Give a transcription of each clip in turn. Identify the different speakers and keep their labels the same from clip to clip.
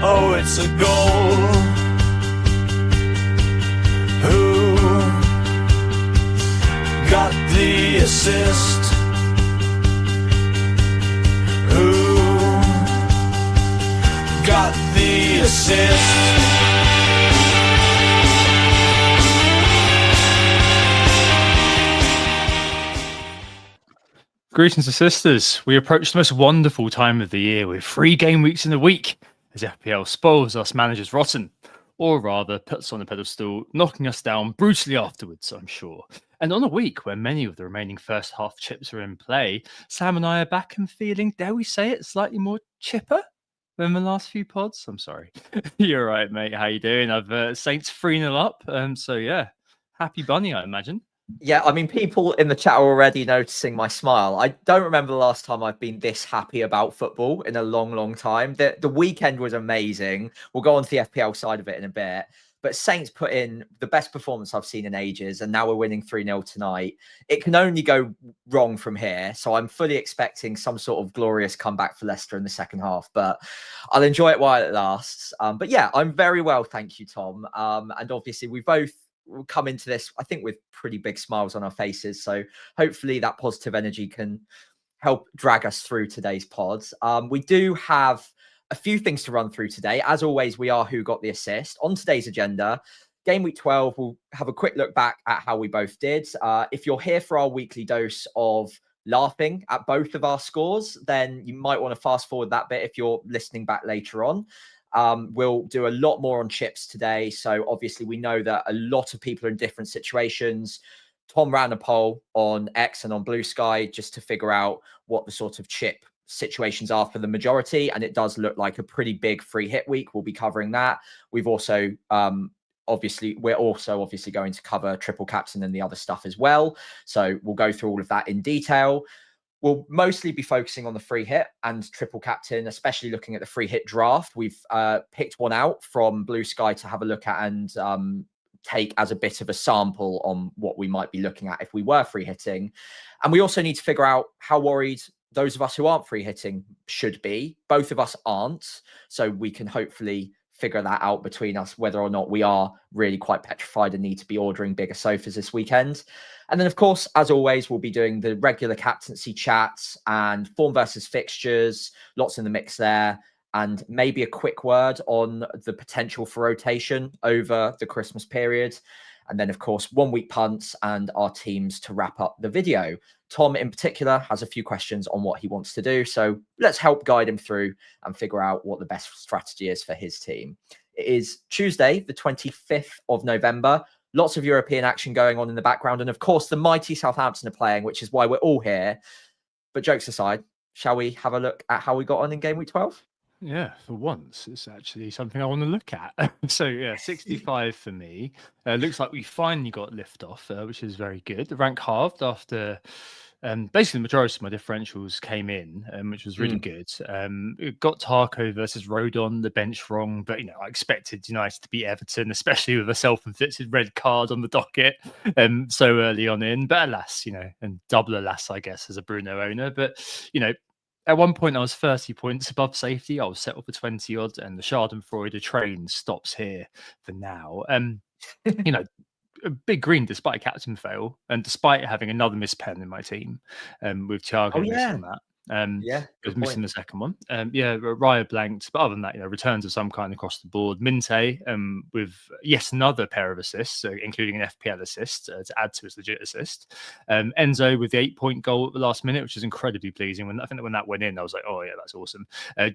Speaker 1: Oh, it's a goal. Who got the assist? Who got the assist?
Speaker 2: Greetings to sisters. We approach the most wonderful time of the year with 3 game weeks in a week as FPL spoils us managers rotten, or rather puts on a pedestal, knocking us down brutally afterwards, I'm sure. And on a week where many of the remaining first half chips are in play, Sam and I are back and feeling, dare we say it, slightly more chipper than the last few pods. I'm sorry. You're right, mate. How you doing? I've Saints 3-0 up. So yeah, happy bunny, I imagine.
Speaker 3: Yeah, I mean, people in the chat are already noticing my smile. I don't remember the last time I've been this happy about football in a long, long time. The weekend was amazing. We'll go on to the FPL side of it in a bit. But Saints put in the best performance I've seen in ages, and now we're winning 3-0 tonight. It can only go wrong from here. So I'm fully expecting some sort of glorious comeback for Leicester in the second half, but I'll enjoy it while it lasts. But yeah, I'm very well, thank you, Tom. And obviously we both come into this, I think, with pretty big smiles on our faces. So hopefully that positive energy can help drag us through today's pods. We do have a few things to run through today. As always, we are Who Got the Assist. On today's agenda, Game Week 12, we'll have a quick look back at how we both did. If you're here for our weekly dose of laughing at both of our scores, then you might want to fast forward that bit if you're listening back later on. We'll do a lot more on chips today. So obviously we know that a lot of people are in different situations. Tom ran a poll on X and on Blue Sky just to figure out what the sort of chip situations are for the majority. And it does look like a pretty big free hit week. We'll be covering that. We've also, we're also going to cover triple captain and the other stuff as well. So we'll go through all of that in detail. We'll mostly be focusing on the free hit and triple captain, especially looking at the free hit draft. We've picked one out from Blue Sky to have a look at and take as a bit of a sample on what we might be looking at if we were free hitting. And we also need to figure out how worried those of us who aren't free hitting should be. Both of us aren't. So we can hopefully figure that out between us, whether or not we are really quite petrified and need to be ordering bigger sofas this weekend. And then, of course, as always, we'll be doing the regular captaincy chats and form versus fixtures, lots in the mix there, and maybe a quick word on the potential for rotation over the Christmas period. And then, of course, 1 week punts and our teams to wrap up the video. Tom, in particular, has a few questions on what he wants to do. So let's help guide him through and figure out what the best strategy is for his team. It is Tuesday, the 25th of November. Lots of European action going on in the background. And of course, the mighty Southampton are playing, which is why we're all here. But jokes aside, shall we have a look at how we got on in Game Week 12?
Speaker 2: Yeah, for once, it's actually something I want to look at. So yeah, 65 for me. Looks like we finally got lift off, which is very good. The rank halved after basically the majority of my differentials came in, which was really good. It got Tarko versus Rodon, the bench wrong, but I expected United to beat Everton, especially with a self-inflicted red card on the docket so early on in. But alas, and double alas, I guess, as a Bruno owner. But at one point, I was 30 points above safety. I was settled for 20 odd, and the Schadenfreude train stops here for now. A big green despite a captain fail, and despite having another missed pen in my team, with Thiago missing that. It was missing the second one. Raya blanked, but other than that, returns of some kind across the board. Minte, with yet another pair of assists, including an FPL assist to add to his legit assist. Enzo with the 8-point goal at the last minute, which is incredibly pleasing. When that went in, I was like, oh yeah, that's awesome.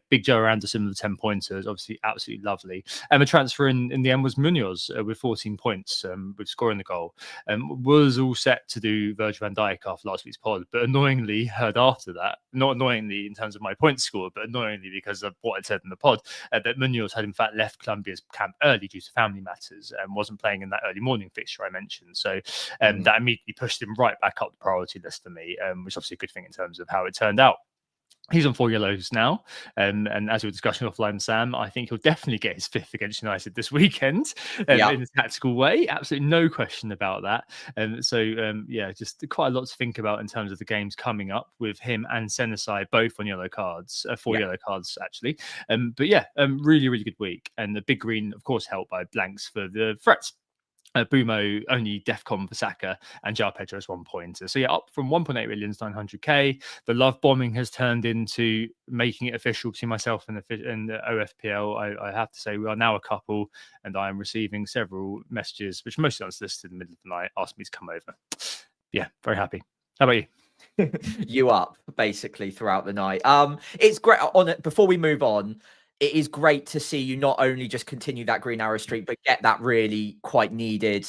Speaker 2: Big Joe Anderson with the 10 pointers, obviously absolutely lovely. And the transfer in the end was Munoz with 14 points, with scoring the goal. Was all set to do Virgil van Dijk after last week's pod, but annoyingly heard after that. Not annoyingly in terms of my point score, but annoyingly because of what I said in the pod, that Munoz had in fact left Colombia's camp early due to family matters and wasn't playing in that early morning fixture I mentioned. So that immediately pushed him right back up the priority list for me, which is obviously a good thing in terms of how it turned out. He's on 4 yellows now, and as we were discussing offline, Sam, I think he'll definitely get his 5th against United this weekend, in a tactical way. Absolutely no question about that. Yeah, just quite a lot to think about in terms of the games coming up with him and Senesi both on yellow cards, 4 yellow cards actually. But yeah, really, really good week, and the big green, of course, helped by blanks for the threats. Bumo only DEFCON for Saka, and João Pedro's 1 pointer. So yeah, up from 1.8 million to 900k. The love bombing has turned into making it official between myself and the OFPL. I have to say we are now a couple, and I am receiving several messages, which mostly unsolicited in the middle of the night, asking me to come over. Yeah, very happy. How about you?
Speaker 3: You up basically throughout the night. It's great on it. Before we move on, it is great to see you not only just continue that green arrow streak, but get that really quite needed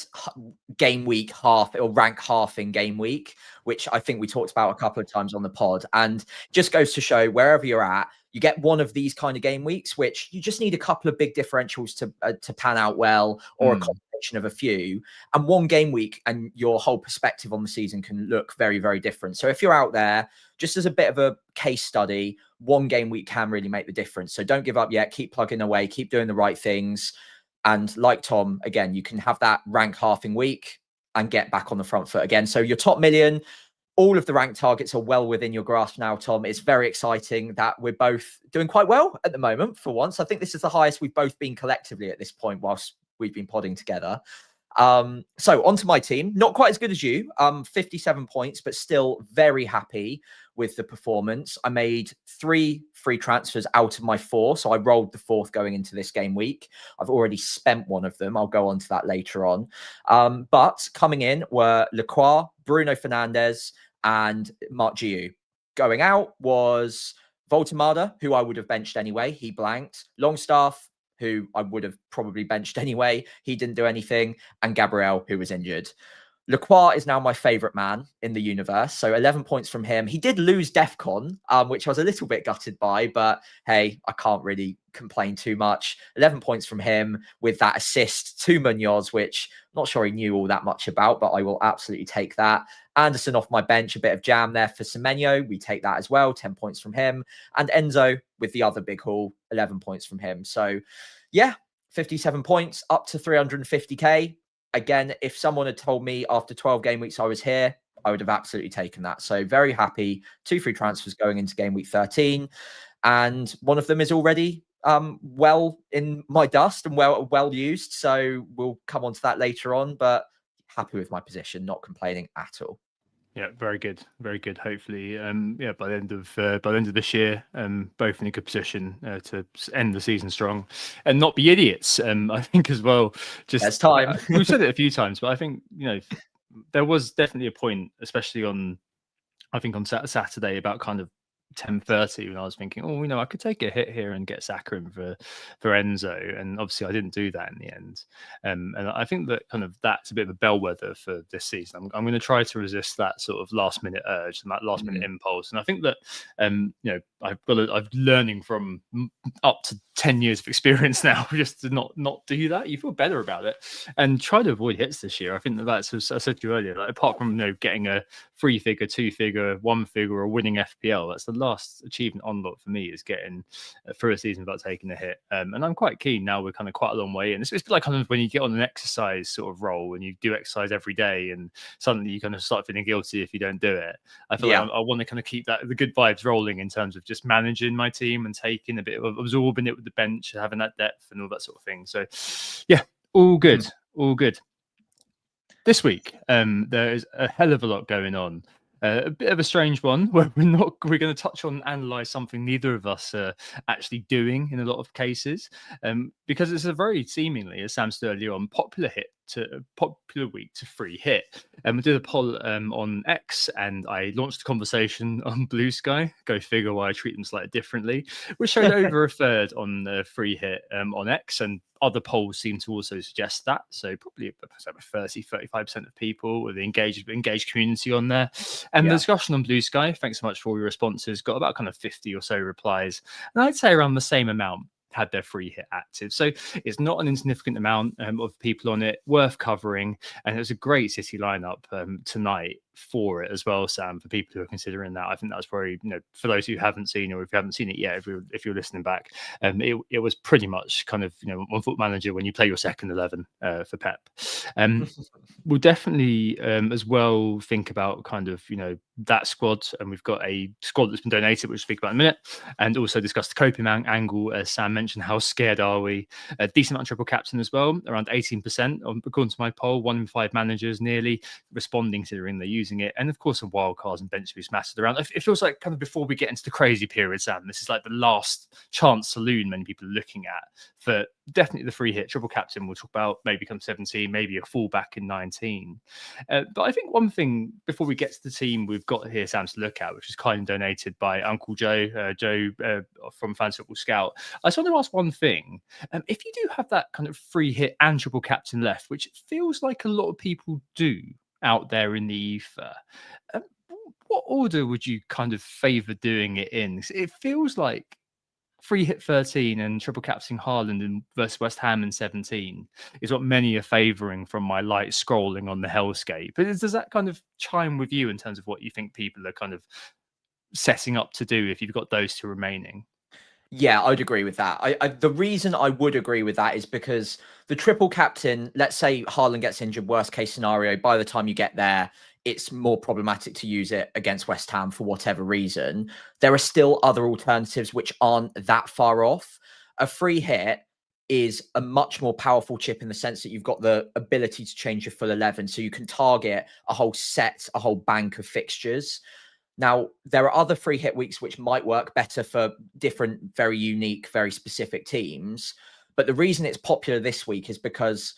Speaker 3: game week half or rank half in game week, which I think we talked about a couple of times on the pod. And just goes to show wherever you're at, you get one of these kind of game weeks, which you just need a couple of big differentials to pan out well, or a combination of a few, and one game week, and your whole perspective on the season can look very, very different. So if you're out there, just as a bit of a case study, one game week can really make the difference. So don't give up yet. Keep plugging away. Keep doing the right things. And like Tom, again, you can have that rank halving week and get back on the front foot again. So your top million, all of the rank targets are well within your grasp now, Tom. It's very exciting that we're both doing quite well at the moment for once. I think this is the highest we've both been collectively at this point whilst we've been podding together. So onto my team, not quite as good as you, 57 points, but still very happy with the performance. I made 3 free transfers out of my 4. So I rolled the 4th going into this game week. I've already spent one of them. I'll go on to that later on. But coming in were Lacroix, Bruno Fernandes, and Mark Giu. Going out was Voltemada, who I would have benched anyway. He blanked. Longstaff, who I would have probably benched anyway. He didn't do anything. And Gabriel, who was injured. Lacroix is now my favourite man in the universe. So 11 points from him. He did lose DEFCON, which I was a little bit gutted by, but hey, I can't really complain too much. 11 points from him with that assist to Munoz, which I'm not sure he knew all that much about, but I will absolutely take that. Anderson off my bench, a bit of jam there for Semenyo. We take that as well, 10 points from him. And Enzo with the other big haul, 11 points from him. So yeah, 57 points, up to 350k. Again, if someone had told me after 12 game weeks I was here, I would have absolutely taken that. So very happy. 2 free transfers going into game week 13. And one of them is already well in my dust and well used. So we'll come on to that later on, but happy with my position, not complaining at all.
Speaker 2: Yeah, very good, very good. Hopefully, yeah, by the end of this year, both in a good position to end the season strong and not be idiots. I think as well. Just
Speaker 3: there's time.
Speaker 2: We've said it a few times, but I think there was definitely a point, especially on Saturday, about kind of 10:30 when I was thinking, I could take a hit here and get Saka in for Enzo, and obviously I didn't do that in the end. And I think that that's a bit of a bellwether for this season. I'm going to try to resist that sort of last minute urge and that last minute impulse. And I think that I've learning from up to 10 years of experience now just to not do that. You feel better about it and try to avoid hits this year. I think that's, as I said to you earlier, like, apart from getting a 3-figure, 2-figure, 1-figure, or winning FPL, that's the last achievement unlock for me, is getting through a season without taking a hit. And I'm quite keen now. We're kind of quite a long way in. It's like kind of when you get on an exercise sort of roll and you do exercise every day, and suddenly you kind of start feeling guilty if you don't do it. I feel like I want to kind of keep the good vibes rolling in terms of just managing my team and taking a bit of absorbing it with the bench, having that depth and all that sort of thing. So yeah, all good, all good. This week, there is a hell of a lot going on. A bit of a strange one where we're going to touch on and analyze something neither of us are actually doing in a lot of cases, because it's a very seemingly, as Sam said earlier on, popular week to free hit. And we did a poll on X, and I launched a conversation on Blue Sky. Go figure why I treat them slightly differently, which showed over a third on the free hit on X, and other polls seem to also suggest that. So probably about 30-35% of people with the engaged community on there. And the discussion on Blue Sky, thanks so much for all your responses, got about kind of 50 or so replies. And I'd say around the same amount had their free hit active. So it's not an insignificant amount of people on it, worth covering. And it was a great City lineup tonight. for it as well, Sam, for people who are considering that. I think that's probably, for those who haven't seen, or if you haven't seen it yet, if you're listening back, it was pretty much kind of, on Foot Manager when you play your second 11 for Pep. We'll definitely as well think about kind of, that squad, and we've got a squad that's been donated, which we'll speak about in a minute, and also discuss the coping angle, as Sam mentioned. How scared are we? A decent amount of triple captain as well, around 18%, according to my poll. 1 in 5 managers nearly responding, considering they're using it, and of course the wildcards and bench boost mastered around. It feels like kind of before we get into the crazy period, Sam, this is like the last chance saloon many people are looking at for definitely the free hit triple captain. We'll talk about maybe come 17, maybe a fallback in 19. But I think one thing before we get to the team we've got here, Sam, to look at, which is kindly donated by Uncle Joe, from Fantasy Football Scout. I just want to ask one thing. If you do have that kind of free hit and triple captain left, which it feels like a lot of people do out there in the ether, what order would you kind of favour doing it in? It feels like free hit 13 and triple captain Haaland versus West Ham in 17 is what many are favouring from my light scrolling on the hellscape. But does that kind of chime with you in terms of what you think people are kind of setting up to do if you've got those two remaining?
Speaker 3: Yeah, I'd agree with that. The reason I would agree with that is because the triple captain, let's say Haaland gets injured, worst case scenario, by the time you get there, it's more problematic to use it against West Ham for whatever reason. There are still other alternatives which aren't that far off. A free hit is a much more powerful chip in the sense that you've got the ability to change your full 11. So you can target a whole bank of fixtures. Now, there are other free hit weeks which might work better for different, very unique, very specific teams. But the reason it's popular this week is because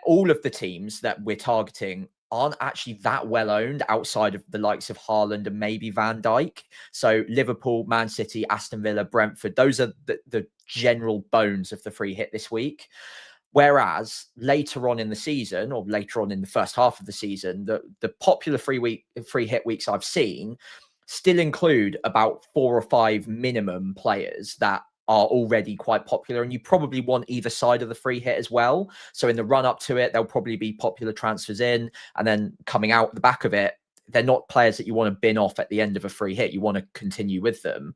Speaker 3: all of the teams that we're targeting aren't actually that well owned outside of the likes of Haaland and maybe Van Dijk. So Liverpool, Man City, Aston Villa, Brentford, those are the general bones of the free hit this week. Whereas later on in the season, or later on in the first half of the season, the popular free hit weeks I've seen still include about 4 or 5 minimum players that are already quite popular, and you probably want either side of the free hit as well. So in the run up to it, there'll probably be popular transfers in, and then coming out the back of it, they're not players that you want to bin off at the end of a free hit. You want to continue with them.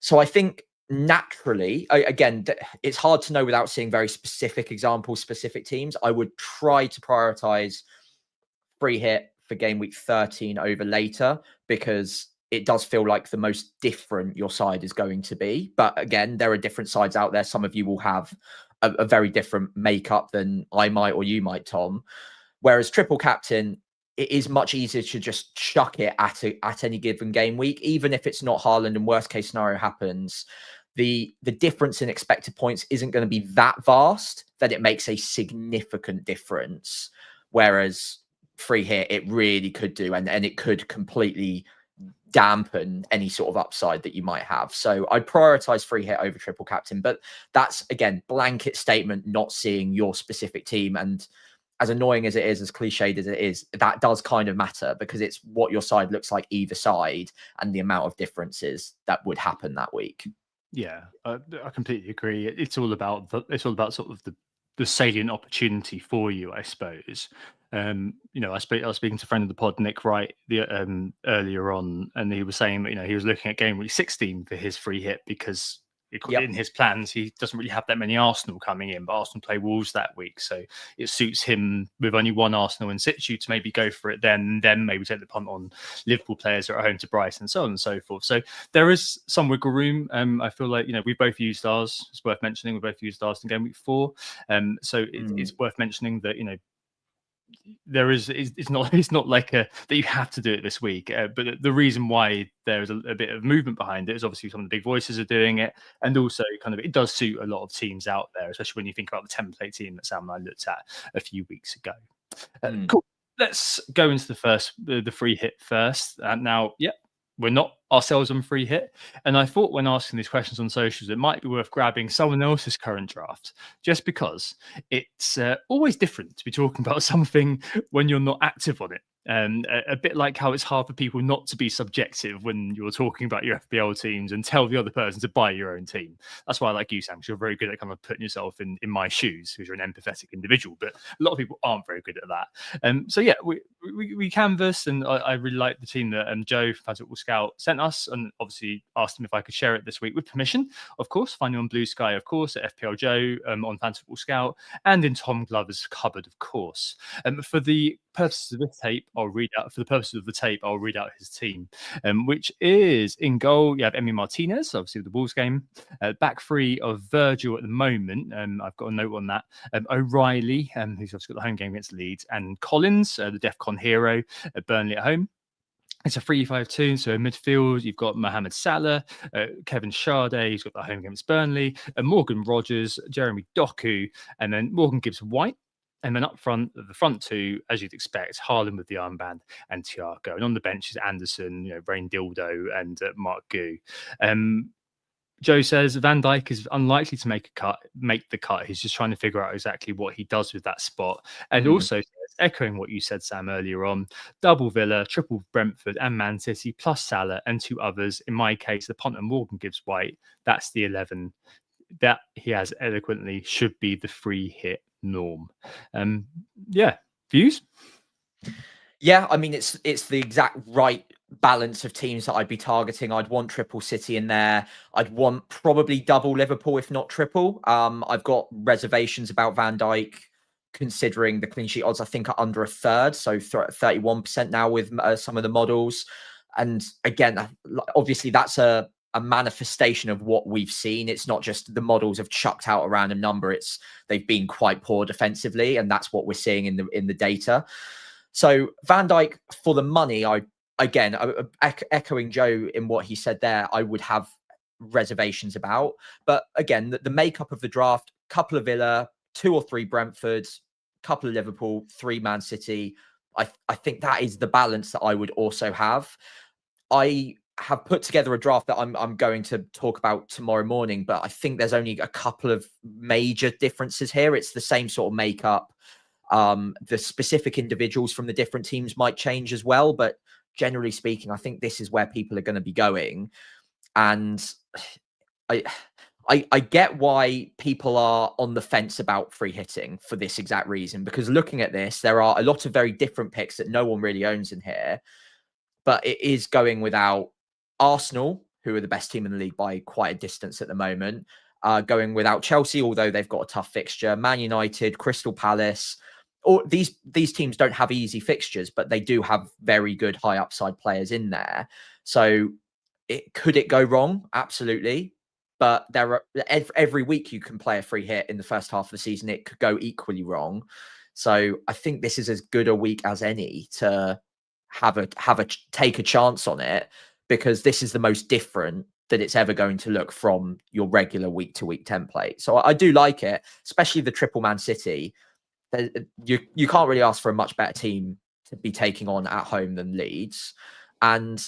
Speaker 3: So I think naturally, again, it's hard to know without seeing very specific examples, specific teams. I would try to prioritize free hit for game week 13 over later, because it does feel like the most different your side is going to be. But again, there are different sides out there. Some of you will have a very different makeup than I might or you might, Tom. Whereas triple captain, it is much easier to just chuck it at any given game week, even if it's not Haaland and worst case scenario happens. The difference in expected points isn't going to be that vast that it makes a significant difference. Whereas free hit, it really could do, and it could completely dampen any sort of upside that you might have. So I prioritize free hit over triple captain, but that's, again, blanket statement, not seeing your specific team. And as annoying as it is, as cliched as it is, that does kind of matter, because it's what your side looks like either side and the amount of differences that would happen that week.
Speaker 2: Yeah, I completely agree. It's all about sort of the salient opportunity for you, I suppose. I was speaking to a friend of the pod, Nick Wright, earlier on, and he was saying that he was looking at game week 16 for his free hit, because in his plans he doesn't really have that many Arsenal coming in, but Arsenal play Wolves that week, so it suits him with only one Arsenal in situ to maybe go for it then maybe take the punt on Liverpool players that are at home to Brighton, and so on and so forth. So there is some wiggle room. I feel like we both used ours. It's worth mentioning we both used ours in game week 4. So it's worth mentioning that there is, it's not like that you have to do it this week, but the reason why there is a bit of movement behind it is obviously some of the big voices are doing it, and also kind of it does suit a lot of teams out there, especially when you think about the template team that Sam and I looked at a few weeks ago. Cool. Let's go into the free hit first. Now, we're not ourselves on free hit, and I thought when asking these questions on socials, it might be worth grabbing someone else's current draft, just because it's always different to be talking about something when you're not active on it. A bit like how it's hard for people not to be subjective when you're talking about your FPL teams and tell the other person to buy your own team. That's why I like you, Sam, because you're very good at kind of putting yourself in my shoes, because you're an empathetic individual. But a lot of people aren't very good at that. So yeah, we canvassed, and I really like the team that Joe, Fantasy Football Scout, sent us, and obviously asked him if I could share it this week with permission, of course. Find you on Blue Sky, of course, at FPL Joe, on Fantasy Football Scout, and in Tom Glover's cupboard, of course. For the purposes of this tape, I'll read out. For the purposes of the tape, I'll read out his team, which is in goal. You have Emi Martinez, obviously with the Wolves game. Back three of Virgil at the moment. I've got a note on that. O'Reilly, who's obviously got the home game against Leeds, and Collins, the DEFCON hero at Burnley at home. It's a 3-5-2. So in midfield, you've got Mohamed Salah, Kevin Sade, he's got the home game against Burnley, Morgan Rogers, Jeremy Doku, and then Morgan Gibbs-White. And then up front, the front two, as you'd expect, Haaland with the armband and Thiago. And on the bench is Anderson, Rain Dildo, and Mark Gu. Joe says Van Dijk is unlikely to make the cut. He's just trying to figure out exactly what he does with that spot. And also, echoing what you said, Sam, earlier on, double Villa, triple Brentford and Man City, plus Salah and two others. In my case, the punt and Morgan Gibbs-White. That's the 11 that he has eloquently should be the free hit norm. Yeah, views?
Speaker 3: Yeah, I mean, it's the exact right balance of teams that I'd be targeting. I'd want triple City in there. I'd want probably double Liverpool, if not triple. I've got reservations about Van Dijk, considering the clean sheet odds, I think, are under a third. So 31% now with some of the models. And again, obviously that's a manifestation of what we've seen. It's not just the models have chucked out a random number. It's they've been quite poor defensively, and that's what we're seeing in the data. So Van Dijk, for the money, echoing Joe in what he said there, I would have reservations about. But again, the makeup of the draft: couple of Villa, 2 or 3 Brentford, couple of Liverpool, 3 Man City. I think that is the balance that I would also have. I have put together a draft that I'm going to talk about tomorrow morning, but I think there's only a couple of major differences here. It's the same sort of makeup. The specific individuals from the different teams might change as well, but generally speaking, I think this is where people are going to be going. And I get why people are on the fence about free hitting for this exact reason, because looking at this, there are a lot of very different picks that no one really owns in here, but it is going without Arsenal, who are the best team in the league by quite a distance at the moment, going without Chelsea, although they've got a tough fixture, Man United, Crystal Palace. Or these teams don't have easy fixtures, but they do have very good high upside players in there. So could it go wrong? Absolutely. But there are every week you can play a free hit in the first half of the season. It could go equally wrong. So I think this is as good a week as any to take a chance on it, because this is the most different that it's ever going to look from your regular week to week template. So I do like it, especially the triple Man City. You can't really ask for a much better team to be taking on at home than Leeds. And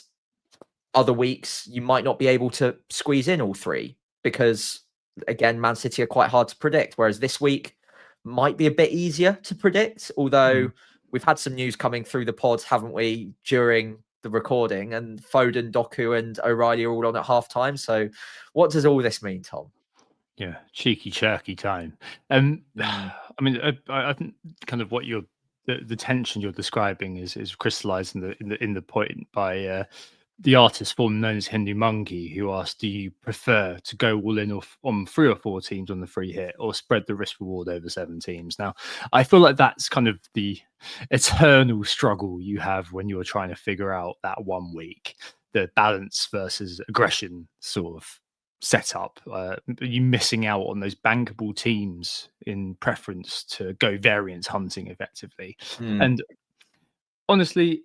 Speaker 3: other weeks, you might not be able to squeeze in all 3 because, again, Man City are quite hard to predict. Whereas this week might be a bit easier to predict, although we've had some news coming through the pods, haven't we, during the recording, and Foden, Doku and O'Reilly are all on at half-time. So what does all this mean, Tom?
Speaker 2: Yeah, cheeky, chirky time. I mean, I think kind of what the tension you're describing is crystallized in the point by the artist formerly known as Hindu Monkey, who asked, "Do you prefer to go all in on 3 or 4 teams on the free hit, or spread the risk reward over 7 teams?" Now, I feel like that's kind of the eternal struggle you have when you're trying to figure out that 1 week, the balance versus aggression sort of setup. You missing out on those bankable teams in preference to go variance hunting effectively. And honestly,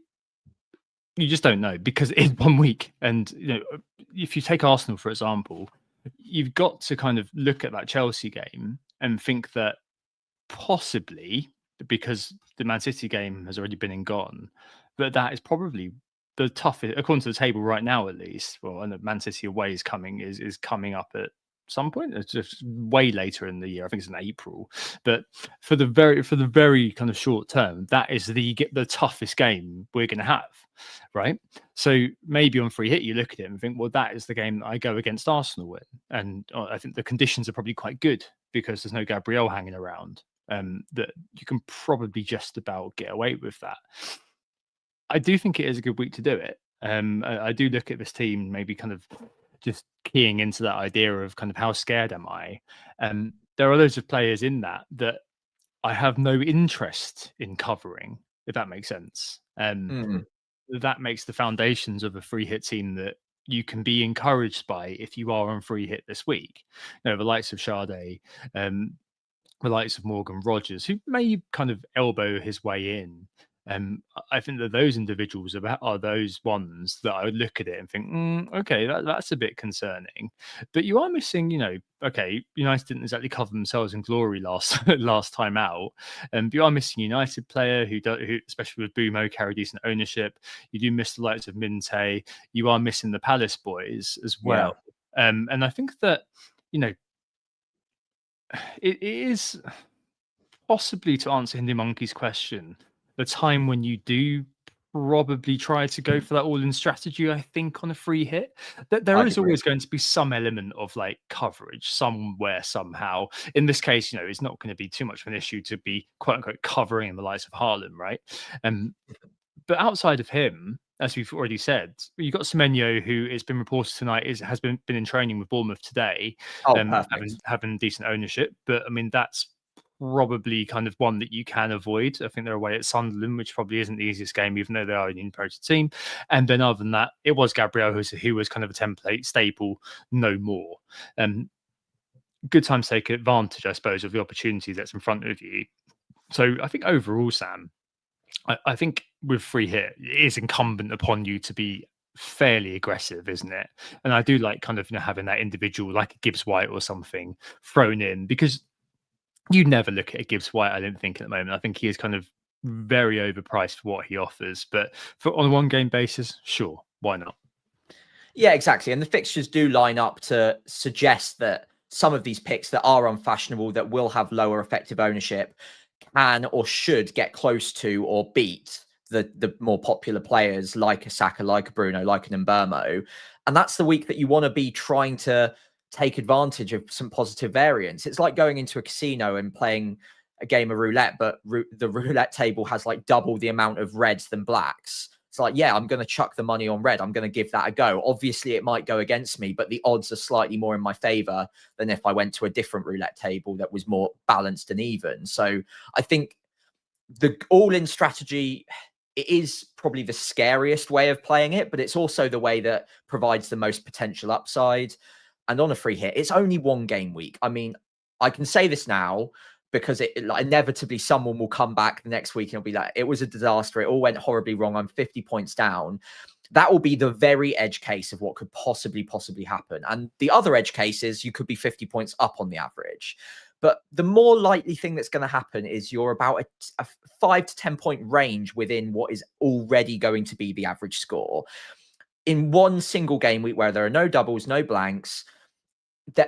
Speaker 2: you just don't know, because it's 1 week. And if you take Arsenal, for example, you've got to kind of look at that Chelsea game and think that possibly, because the Man City game has already been and gone, that is probably the toughest, according to the table right now, at least. Well, and the Man City away is coming up at some point. It's just way later in the year. I think it's in April. But for the very kind of short term, that is the toughest game we're going to have, right? So maybe on free hit, you look at it and think, well, that is the game that I go against Arsenal in, and I think the conditions are probably quite good because there's no Gabriel hanging around. That you can probably just about get away with that. I do think it is a good week to do it. I do look at this team maybe kind of just keying into that idea of kind of how scared am I. There are loads of players in that I have no interest in covering, if that makes sense. That makes the foundations of a free hit team that you can be encouraged by if you are on free hit this week. You know, the likes of Sade, the likes of Morgan Rogers, who may kind of elbow his way in. I think that those individuals are those ones that I would look at it and think, okay, that's a bit concerning. But you are missing, okay, United didn't exactly cover themselves in glory last time out, but you are missing a United player who, especially with Bumo, carry decent ownership. You do miss the likes of Minte. You are missing the Palace boys as well. Yeah. And I think that it is possibly, to answer Hindi Monkey's question, the time when you do probably try to go for that all-in strategy. I think on a free hit, that there is always going to be some element of like coverage somewhere, somehow. In this case, it's not going to be too much of an issue to be quote unquote covering in the likes of Haaland, right? But outside of him, as we've already said, you've got Semenyo, who it's been reported tonight has been in training with Bournemouth today, having decent ownership. But I mean, that's probably kind of one that you can avoid. I think they're away at Sunderland, which probably isn't the easiest game, even though they are an in-promoted team. And then other than that, it was Gabriel who was kind of a template staple, no more. Good time to take advantage, I suppose, of the opportunity that's in front of you. So I think overall, Sam, I think with free hit, it is incumbent upon you to be fairly aggressive, isn't it? And I do like kind of having that individual like a Gibbs White or something thrown in, because you never look at a Gibbs White, I don't think, at the moment. I think he is kind of very overpriced for what he offers. But on a one-game basis, sure, why not?
Speaker 3: Yeah, exactly. And the fixtures do line up to suggest that some of these picks that are unfashionable, that will have lower effective ownership, can or should get close to or beat the more popular players like a Saka, like a Bruno, like an Mbeumo. And that's the week that you want to be trying to take advantage of some positive variance. It's like going into a casino and playing a game of roulette, but the roulette table has like double the amount of reds than blacks. It's like, yeah, I'm going to chuck the money on red. I'm going to give that a go. Obviously, it might go against me, but the odds are slightly more in my favor than if I went to a different roulette table that was more balanced and even. So I think the all-in strategy, it is probably the scariest way of playing it, but it's also the way that provides the most potential upside. And on a free hit, it's only one game week. I mean, I can say this now because inevitably someone will come back the next week and it'll be like, it was a disaster. It all went horribly wrong. I'm 50 points down. That will be the very edge case of what could possibly happen. And the other edge case is you could be 50 points up on the average. But the more likely thing that's going to happen is you're about a 5 to 10 point range within what is already going to be the average score. In one single game week where there are no doubles, no blanks,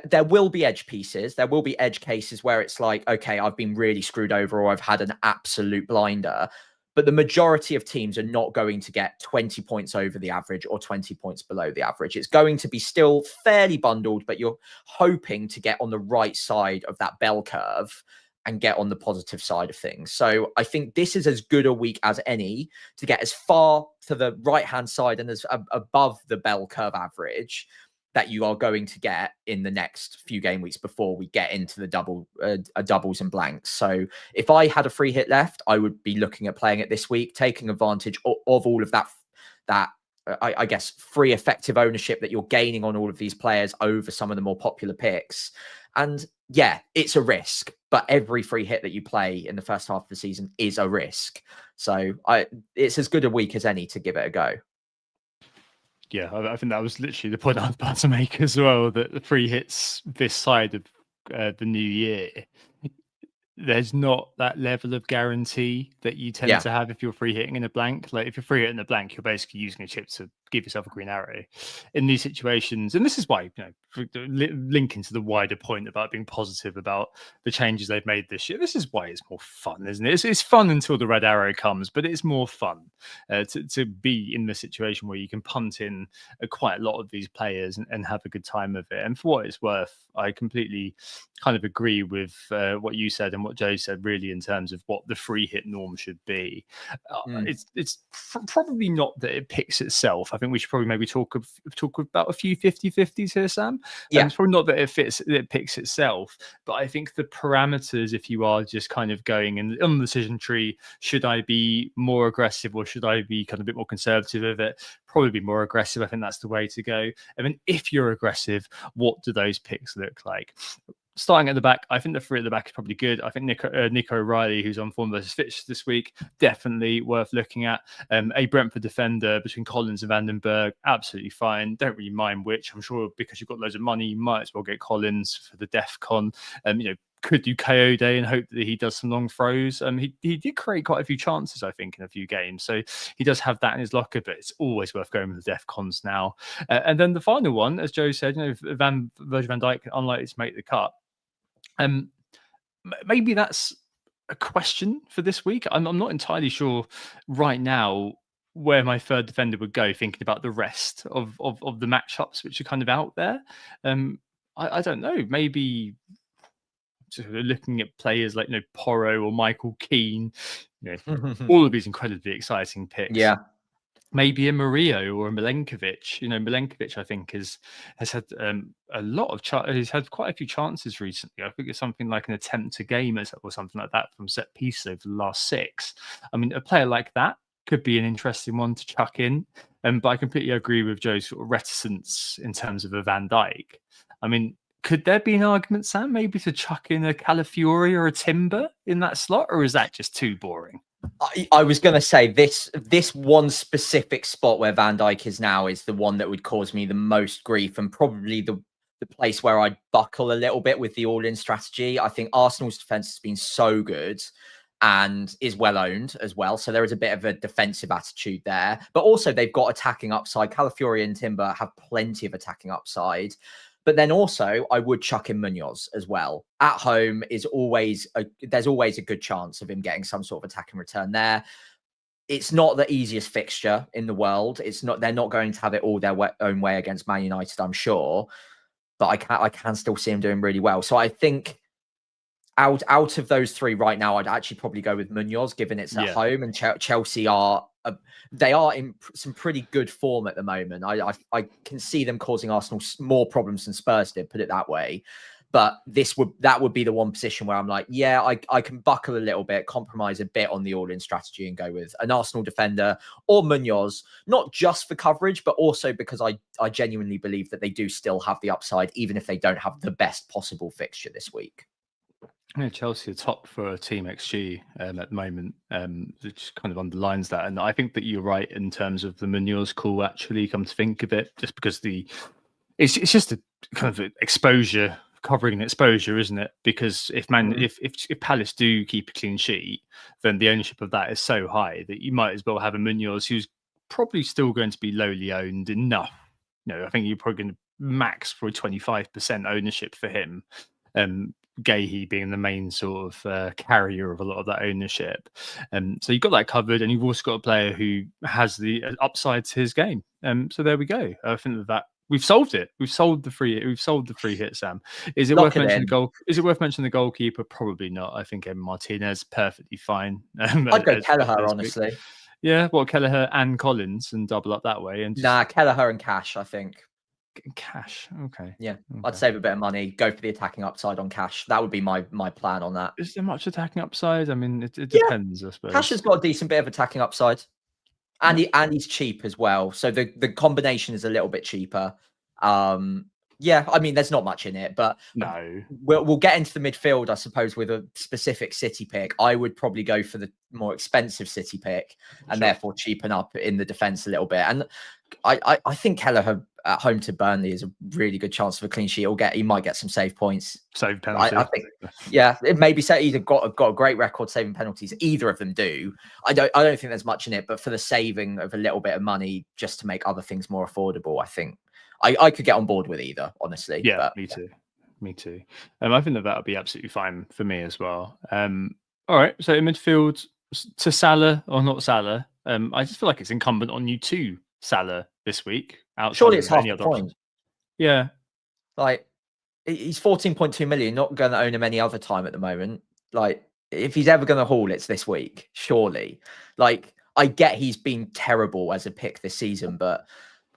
Speaker 3: there will be edge pieces. There will be edge cases where it's like, okay, I've been really screwed over or I've had an absolute blinder. But the majority of teams are not going to get 20 points over the average or 20 points below the average. It's going to be still fairly bundled, but you're hoping to get on the right side of that bell curve and get on the positive side of things. So I think this is as good a week as any to get as far to the right-hand side and as above the bell curve average that you are going to get in the next few game weeks before we get into the doubles and blanks. So if I had a free hit left, I would be looking at playing it this week, taking advantage of all of that I guess free effective ownership that you're gaining on all of these players over some of the more popular picks. And yeah, it's a risk, but every free hit that you play in the first half of the season is a risk. So it's as good a week as any to give it a go.
Speaker 2: Yeah, I think that was literally the point I was about to make as well, that the free hits this side of the new year, there's not that level of guarantee that you tend to have if you're free hitting in a blank. Like if you're free hitting a blank, you're basically using a chip to give yourself a green arrow in these situations. And this is why, linking to the wider point about being positive about the changes they've made this year, this is why it's more fun, isn't it? It's fun until the red arrow comes, but it's more fun to be in the situation where you can punt in quite a lot of these players and have a good time of it. And for what it's worth, I completely kind of agree with what you said and what Joe said, really, in terms of what the free hit norm should be. It's probably not that it picks itself. I think we should probably maybe talk about a few 50-50s here, Sam.
Speaker 3: Yeah.
Speaker 2: It's probably not that it picks itself, but I think the parameters, if you are just kind of going in on the decision tree, should I be more aggressive or should I be kind of a bit more conservative with it? Probably be more aggressive. I think that's the way to go. And then if you're aggressive, what do those picks look like? Starting at the back, I think the three at the back is probably good. I think Nico O'Reilly, who's on form versus Fitch this week, definitely worth looking at. A Brentford defender between Collins and Vandenberg, absolutely fine. Don't really mind which. I'm sure because you've got loads of money, you might as well get Collins for the DEFCON. Could do KO day and hope that he does some long throws. He did create quite a few chances, I think, in a few games. So he does have that in his locker, but it's always worth going with the DEFCONs now. And then the final one, as Joe said, Virgil van Dijk unlikely to make the cut. Maybe that's a question for this week. I'm not entirely sure right now where my third defender would go, thinking about the rest of the matchups which are kind of out there. I don't know. Maybe looking at players like Porro or Michael Keane, all of these incredibly exciting picks.
Speaker 3: Yeah.
Speaker 2: Maybe a Murillo or a Milenkovic. Milenkovic, I think, has had a lot of he's had quite a few chances recently. I think it's something like an attempt a game or something like that from set pieces over the last 6. I mean, a player like that could be an interesting one to chuck in. But I completely agree with Joe's sort of reticence in terms of a Van Dijk. I mean, could there be an argument, Sam, maybe to chuck in a Calafiori or a Timber in that slot, or is that just too boring?
Speaker 3: I was going to say this one specific spot where Van Dijk is now is the one that would cause me the most grief, and probably the place where I'd buckle a little bit with the all-in strategy. I think Arsenal's defense has been so good and is well owned as well. So there is a bit of a defensive attitude there, but also they've got attacking upside. Calafiori and Timber have plenty of attacking upside. But then also, I would chuck in Munoz as well. At home there's always a good chance of him getting some sort of attacking return there. It's not the easiest fixture in the world. They're not going to have it all their own way against Man United, I'm sure. But I can still see him doing really well. So I think out of those 3 right now, I'd actually probably go with Munoz, given it's at home, and Chelsea are in some pretty good form at the moment. I can see them causing Arsenal more problems than Spurs did, put it that way. But that would be the one position where I'm like, yeah, I can buckle a little bit, compromise a bit on the all-in strategy and go with an Arsenal defender or Munoz, not just for coverage, but also because I genuinely believe that they do still have the upside, even if they don't have the best possible fixture this week.
Speaker 2: Yeah, Chelsea are top for Team XG at the moment, which kind of underlines that. And I think that you're right in terms of the Munoz call, actually, come to think of it, just because it's just a kind of exposure, covering exposure, isn't it? Because if Palace do keep a clean sheet, then the ownership of that is so high that you might as well have a Munoz who's probably still going to be lowly owned enough. I think you're probably going to max for 25% ownership for him. Gahey being the main sort of carrier of a lot of that ownership. So you've got that covered, and you've also got a player who has the upside to his game. So there we go. I think that we've solved it. We've solved the free hit, Sam. Is it worth mentioning the goalkeeper? Probably not. I think Martinez perfectly fine.
Speaker 3: I'd go Kelleher, honestly.
Speaker 2: Yeah, Kelleher and Collins, and double up that way. And
Speaker 3: Kelleher and Cash, I think.
Speaker 2: Cash, okay.
Speaker 3: Yeah, okay. I'd save a bit of money, go for the attacking upside on Cash. That would be my plan on that.
Speaker 2: Is there much attacking upside? I mean, it depends, I suppose.
Speaker 3: Cash has got a decent bit of attacking upside, and he's cheap as well. So the combination is a little bit cheaper. Yeah, I mean, there's not much in it, but
Speaker 2: No.
Speaker 3: we'll get into the midfield, I suppose, with a specific City pick. I would probably go for the more expensive City pick and
Speaker 2: Sure.
Speaker 3: therefore cheapen up in the defence a little bit. And I think Kelleher at home to Burnley is a really good chance of a clean sheet. He might get some save points.
Speaker 2: Save penalty.
Speaker 3: I think, yeah, it maybe say either got a great record saving penalties. Either of them do. I don't think there's much in it, but for the saving of a little bit of money just to make other things more affordable, I think I could get on board with either, honestly.
Speaker 2: Yeah,
Speaker 3: but,
Speaker 2: me too. Me too. I think that would be absolutely fine for me as well. All right. So in midfield, to Salah or not Salah, I just feel like it's incumbent on you to Salah this week.
Speaker 3: Surely it's half
Speaker 2: any
Speaker 3: the
Speaker 2: other
Speaker 3: point.
Speaker 2: options. Yeah.
Speaker 3: Like, he's 14.2 million, not going to own him any other time at the moment. Like, if he's ever going to haul, it's this week, surely. Like, I get he's been terrible as a pick this season, but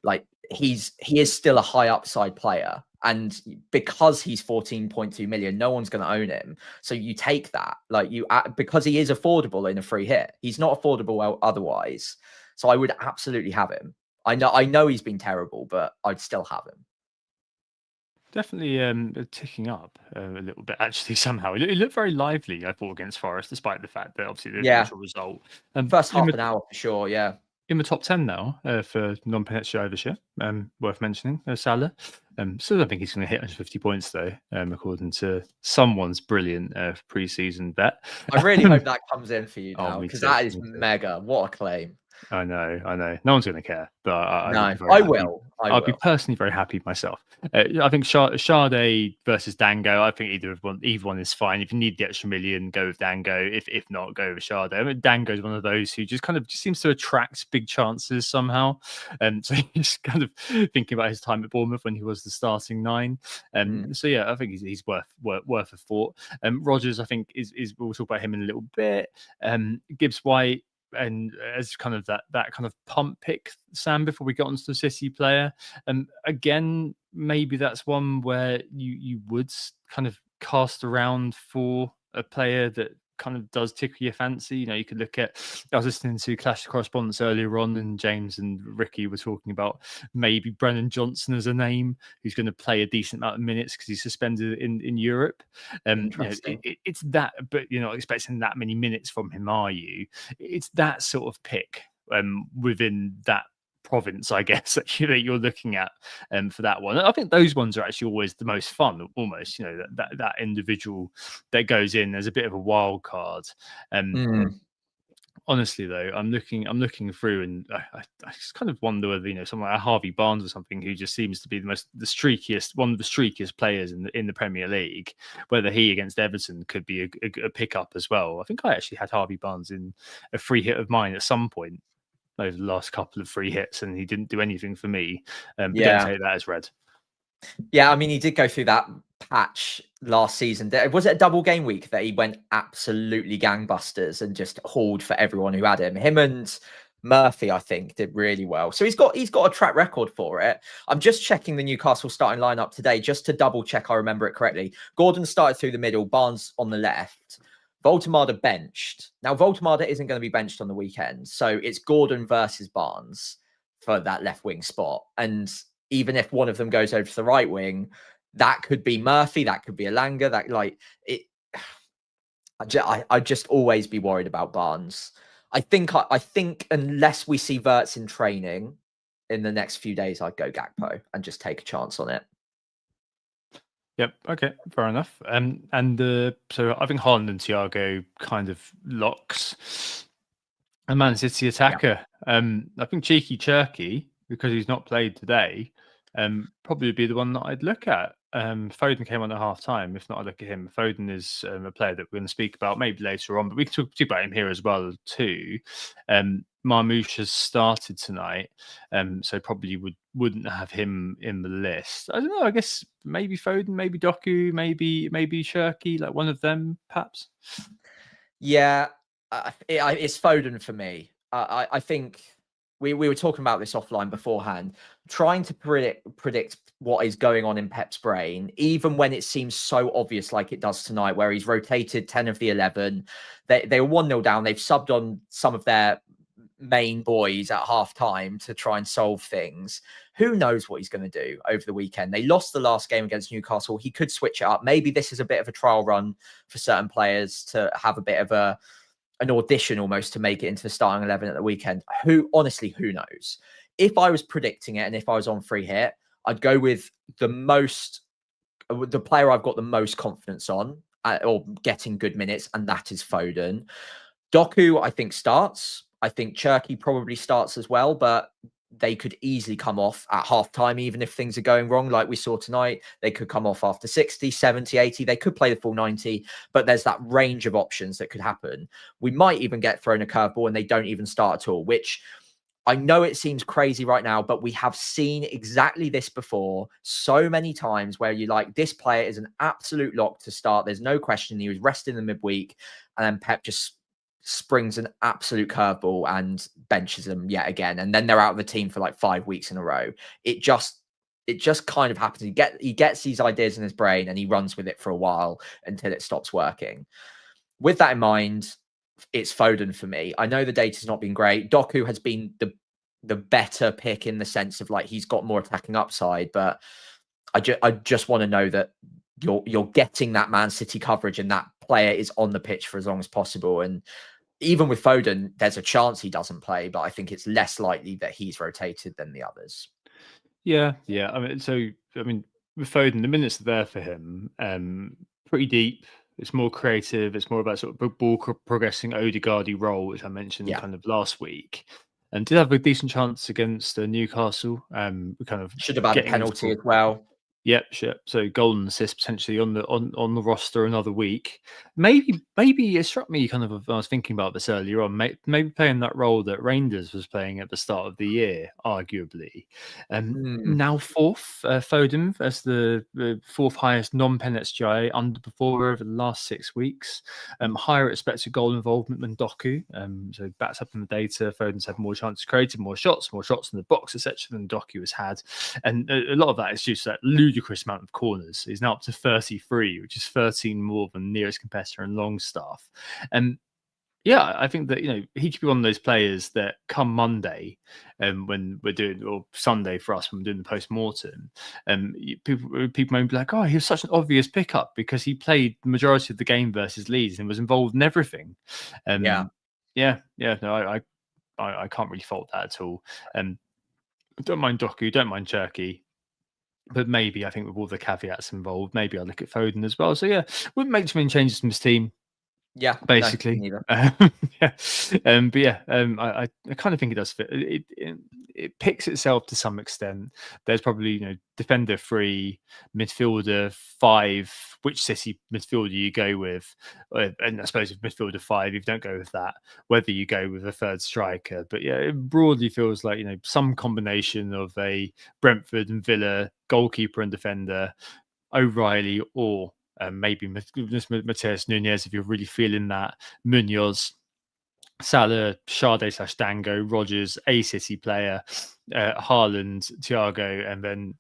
Speaker 3: like, he is still a high upside player. And because he's 14.2 million, no one's going to own him. So you take that, like, because he is affordable in a free hit. He's not affordable otherwise. So I would absolutely have him. I know he's been terrible, but I'd still have him.
Speaker 2: Definitely ticking up a little bit, actually, somehow. It looked very lively, I thought, against Forest, despite the fact that obviously the initial result.
Speaker 3: First half an hour for sure, yeah.
Speaker 2: In the top 10 now for non-penalty ownership, worth mentioning, Salah. Still don't think he's going to hit 150 points, though, according to someone's brilliant pre-season bet.
Speaker 3: I really hope that comes in for you now, because
Speaker 2: that
Speaker 3: is mega. What a claim.
Speaker 2: I know. No one's going to care, but
Speaker 3: I will.
Speaker 2: I'll be personally very happy myself. I think Sade versus Dango. I think either one is fine. If you need the extra million, go with Dango. If not, go with Sade. I mean, Dango is one of those who just seems to attract big chances somehow. So he's kind of thinking about his time at Bournemouth when he was the starting 9. So yeah, I think he's worth a thought. Rodgers, I think is we'll talk about him in a little bit. Gibbs White. And as kind of that kind of pump pick, Sam, before we get onto the City player, again, maybe that's one where you would kind of cast around for a player that kind of does tickle your fancy. You know, you could look at, I was listening to Clash of Correspondence earlier on, and James and Ricky were talking about maybe Brennan Johnson as a name who's going to play a decent amount of minutes because he's suspended in Europe. It's that, but you're not expecting that many minutes from him, are you? It's that sort of pick within that province, I guess, that you're looking at for that one. I think those ones are actually always the most fun, almost, you know, that individual that goes in as a bit of a wild card. Honestly, though, I'm looking through, and I just kind of wonder whether, you know, someone like Harvey Barnes or something, who just seems to be one of the streakiest players in the Premier League, whether he against Everton could be a pickup as well. I think I actually had Harvey Barnes in a free hit of mine at some point over the last couple of free hits, and he didn't do anything for me. Don't take that as read.
Speaker 3: Yeah, I mean, he did go through that patch last season. Was it a double game week that he went absolutely gangbusters and just hauled for everyone who had him? Him and Murphy, I think, did really well. So he's got a track record for it. I'm just checking the Newcastle starting lineup today just to double check I remember it correctly. Gordon started through the middle, Barnes on the left. Voltemada benched. Now, Voltemada isn't going to be benched on the weekend. So it's Gordon versus Barnes for that left wing spot. And even if one of them goes over to the right wing, that could be Murphy, that could be Elanga. That, like, it. I'd just always be worried about Barnes. I think unless we see Wirtz in training in the next few days, I'd go Gakpo and just take a chance on it.
Speaker 2: Yep. Okay. Fair enough. So I think Haaland and Thiago kind of locks a Man City attacker. Yeah. I think Cheeky Churky, because he's not played today, probably would be the one that I'd look at. Foden came on at half time. If not, I look at him. Foden is a player that we're going to speak about maybe later on, but we can talk about him here as well too. Marmoush has started tonight, so probably wouldn't have him in the list. I don't know. I guess maybe Foden, maybe Doku, maybe Shirky, like one of them, perhaps.
Speaker 3: Yeah, it's Foden for me. I think we were talking about this offline beforehand, trying to predict what is going on in Pep's brain, even when it seems so obvious like it does tonight, where he's rotated 10 of the 11. They were 1-0 down. They've subbed on some of their main boys at half time to try and solve things. Who knows what he's going to do over the weekend? They lost the last game against Newcastle. He could switch it up. Maybe this is a bit of a trial run for certain players to have a bit of an audition almost to make it into the starting 11 at the weekend. Who knows? If I was predicting it and if I was on free hit, I'd go with the player I've got the most confidence on or getting good minutes, and that is Foden. Doku, I think, starts. I think Cherky probably starts as well, but they could easily come off at half time, even if things are going wrong, like we saw tonight. They could come off after 60, 70, 80. They could play the full 90, but there's that range of options that could happen. We might even get thrown a curveball and they don't even start at all, which I know it seems crazy right now, but we have seen exactly this before so many times where you're like, this player is an absolute lock to start. There's no question. He was resting in the midweek, and then Pep just springs an absolute curveball and benches them yet again. And then they're out of the team for like 5 weeks in a row. It just kind of happens. He gets these ideas in his brain and he runs with it for a while until it stops working. With that in mind, it's Foden for me. I know the data's not been great. Doku has been the better pick in the sense of like he's got more attacking upside, but I just want to know that you're getting that Man City coverage and that player is on the pitch for as long as possible. And even with Foden, there's a chance he doesn't play, but I think it's less likely that he's rotated than the others.
Speaker 2: Yeah. I mean, with Foden, the minutes are there for him. Pretty deep. It's more creative. It's more about sort of ball progressing Odegaard-y role, which I mentioned kind of last week, and did have a decent chance against Newcastle. Kind of
Speaker 3: should have had a penalty as well.
Speaker 2: Yep, sure. So golden assist potentially on the roster another week. Maybe it struck me kind of, I was thinking about this earlier on, maybe playing that role that Reinders was playing at the start of the year, arguably. Now fourth, Foden as the fourth highest non-pen XGI underperformer over the last 6 weeks. Higher expected goal involvement than Doku. So backs up in the data. Foden's had more chances created, more shots in the box, etc. than Doku has had. And a lot of that is due to that ludicrous amount of corners. He's now up to 33, which is 13 more than nearest competitor in Longstaff. And yeah, I think that he could be one of those players that come Monday, when we're doing, or Sunday for us when we're doing the post-mortem, people might be like, oh, he was such an obvious pickup because he played the majority of the game versus Leeds and was involved in everything. No, I can't really fault that at all. Don't mind Doku, don't mind Cherky. But maybe I think with all the caveats involved, maybe I'll look at Foden as well. So yeah, wouldn't make too many changes to his team.
Speaker 3: Yeah,
Speaker 2: basically.
Speaker 3: No,
Speaker 2: but yeah, I kind of think it does fit. It picks itself to some extent. There's probably defender 3, midfielder 5. Which City midfielder you go with, and I suppose if midfielder 5, if you don't go with that, whether you go with a third striker. But yeah, it broadly feels like some combination of a Brentford and Villa goalkeeper and defender, O'Reilly, or maybe Mateus Nunes if you're really feeling that. Munoz, Salah, Sade / Dango, Rodgers, a City player, Haaland, Thiago, and then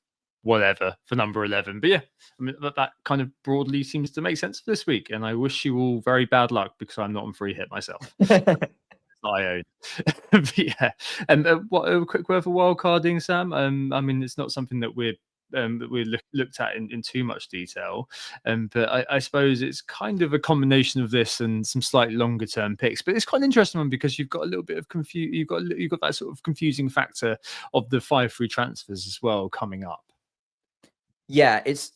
Speaker 2: whatever for number 11. But yeah, I mean that kind of broadly seems to make sense for this week. And I wish you all very bad luck because I'm not on free hit myself. I own. But yeah, and what a quick word for wildcarding, Sam. I mean, it's not something that we looked at in too much detail, but I suppose it's kind of a combination of this and some slightly longer term picks. But it's quite an interesting one because you've got a little bit of you've got that sort of confusing factor of the 5 free transfers as well coming up.
Speaker 3: Yeah, it's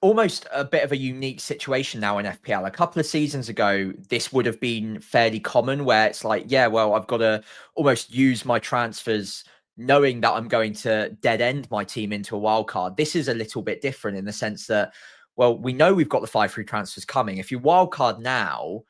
Speaker 3: almost a bit of a unique situation now in FPL. A couple of seasons ago, this would have been fairly common where it's like, yeah, well, I've got to almost use my transfers knowing that I'm going to dead end my team into a wild card. This is a little bit different in the sense that, well, we know we've got the 5 free transfers coming. If you wild card now,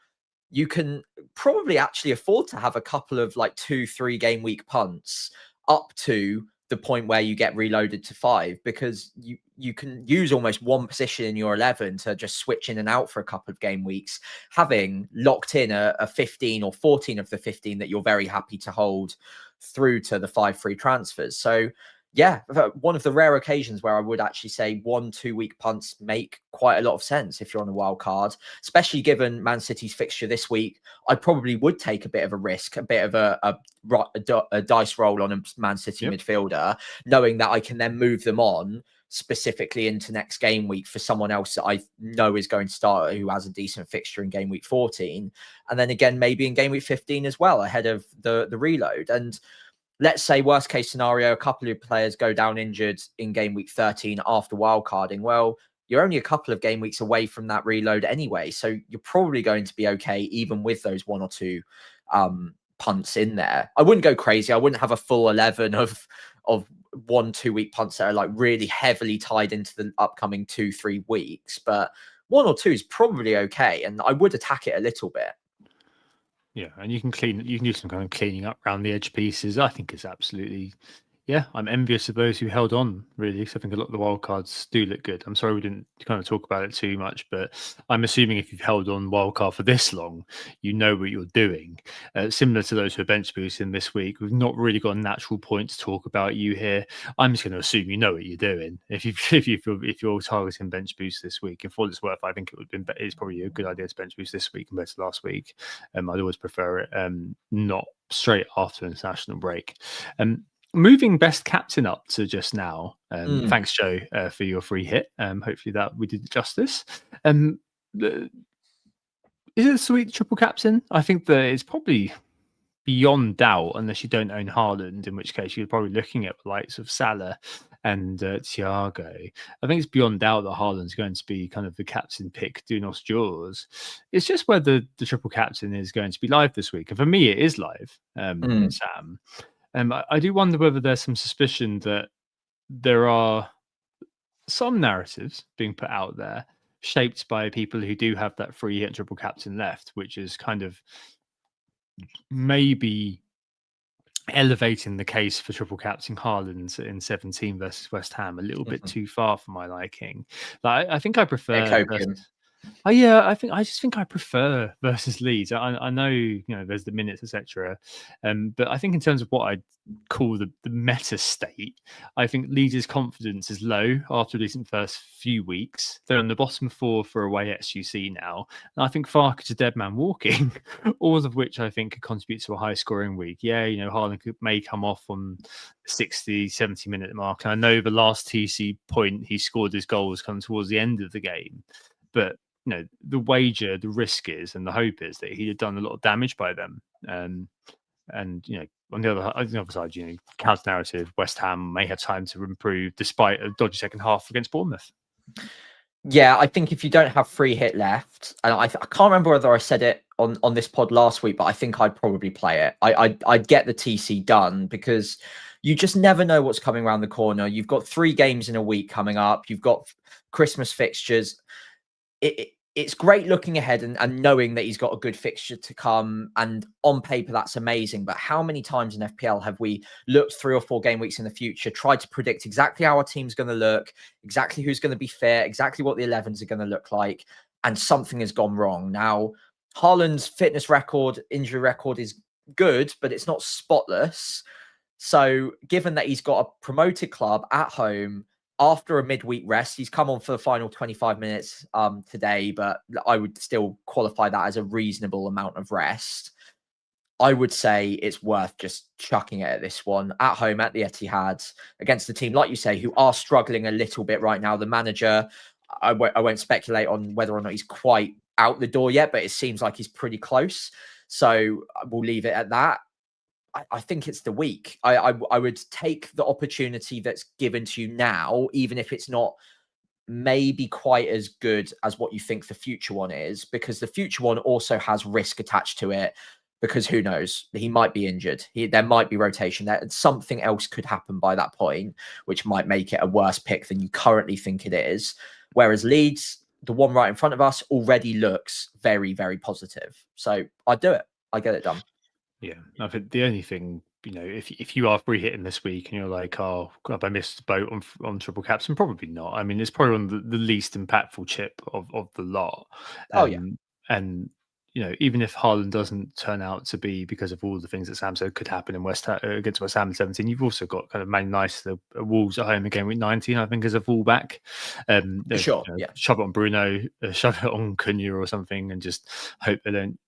Speaker 3: you can probably actually afford to have a couple of like 2-3 game week punts up to the point where you get reloaded to 5, because you can use almost one position in your 11 to just switch in and out for a couple of game weeks, having locked in a 15 or 14 of the 15 that you're very happy to hold through to the 5 free transfers. So Yeah, one of the rare occasions where I would actually say 1-2 week punts make quite a lot of sense if you're on a wild card, especially given Man City's fixture this week. I probably would take a bit of a risk, a bit of a dice roll on a Man City midfielder, knowing that I can then move them on specifically into next game week for someone else that I know is going to start, who has a decent fixture in game week 14. And then again, maybe in game week 15 as well, ahead of the reload. And let's say worst case scenario, a couple of players go down injured in game week 13 after wildcarding. Well, you're only a couple of game weeks away from that reload anyway. So you're probably going to be okay, even with those 1 or 2 punts in there. I wouldn't go crazy. I wouldn't have a full 11 of 1-2 week punts that are like really heavily tied into the upcoming 2-3 weeks. But 1 or 2 is probably okay. And I would attack it a little bit.
Speaker 2: Yeah, and you can do some kind of cleaning up around the edge pieces. I think it's absolutely, I'm envious of those who held on, really, because I think a lot of the wild cards do look good. I'm sorry we didn't kind of talk about it too much, but I'm assuming if you've held on wild card for this long, you know what you're doing. Similar to those who are bench boosting this week, we've not really got a natural point to talk about you here. I'm just going to assume you know what you're doing. If you're targeting bench boost this week, and for what it's worth, I think it's probably a good idea to bench boost this week compared to last week. I'd always prefer it not straight after international break. Moving best captain up to just now. Thanks, Joe, for your free hit. Hopefully that we did justice. Is it a sweet triple captain? I think that it's probably beyond doubt, unless you don't own Haaland, in which case you're probably looking at the likes of Salah and Thiago. I think it's beyond doubt that Haaland's going to be kind of the captain pick, do not yours. It's just whether the triple captain is going to be live this week. And for me, it is live, Sam. I do wonder whether there's some suspicion that there are some narratives being put out there shaped by people who do have that free hit triple captain left, which is kind of maybe elevating the case for triple captain Haaland in 17 versus West Ham a little bit too far for my liking. Like, I think I prefer. I just think I prefer versus Leeds. I know, there's the minutes, etc. But I think in terms of what I'd call the meta state, I think Leeds' confidence is low after a decent first few weeks. They're on the bottom 4 for away XUC now. And I think Farke is a dead man walking, all of which I think could contribute to a high scoring week. Yeah, Haaland may come off on 60, 70 minute mark. And I know the last TC point he scored his goal was coming towards the end of the game. But the wager, the risk is, and the hope is that he had done a lot of damage by them. And on the other side, counter narrative, West Ham may have time to improve despite a dodgy second half against Bournemouth.
Speaker 3: Yeah, I think if you don't have free hit left, and I can't remember whether I said it on this pod last week, but I think I'd probably play it. I'd get the TC done because you just never know what's coming around the corner. You've got 3 games in a week coming up. You've got Christmas fixtures. It's great looking ahead and knowing that he's got a good fixture to come. And on paper, that's amazing. But how many times in FPL have we looked 3 or 4 game weeks in the future, tried to predict exactly how our team's going to look, exactly who's going to be fair, exactly what the 11s are going to look like, and something has gone wrong? Now, Haaland's fitness record, injury record is good, but it's not spotless. So given that he's got a promoted club at home, after a midweek rest, he's come on for the final 25 minutes today, but I would still qualify that as a reasonable amount of rest. I would say it's worth just chucking it at this one at home at the Etihad against the team, like you say, who are struggling a little bit right now. The manager, I won't speculate on whether or not he's quite out the door yet, but it seems like he's pretty close. So we'll leave it at that. I think it's the week. I would take the opportunity that's given to you now, even if it's not maybe quite as good as what you think the future one is, because the future one also has risk attached to it, because who knows, he might be injured. There might be rotation there. Something else could happen by that point, which might make it a worse pick than you currently think it is. Whereas Leeds, the one right in front of us, already looks very, very positive. So I'd do it. I get it done.
Speaker 2: Yeah, I think the only thing, if you are free hitting this week and you're like, oh, have I missed the boat on triple captain? Probably not. I mean, it's probably on the least impactful chip of the lot.
Speaker 3: Oh, yeah.
Speaker 2: And even if Haaland doesn't turn out to be, because of all the things that Sam said could happen in against West Ham in 17, you've also got kind of Man United, the Wolves at home again with 19, I think, as a fullback.
Speaker 3: Sure, yeah.
Speaker 2: Shove it on Bruno, shove it on Cunha or something, and just hope they don't,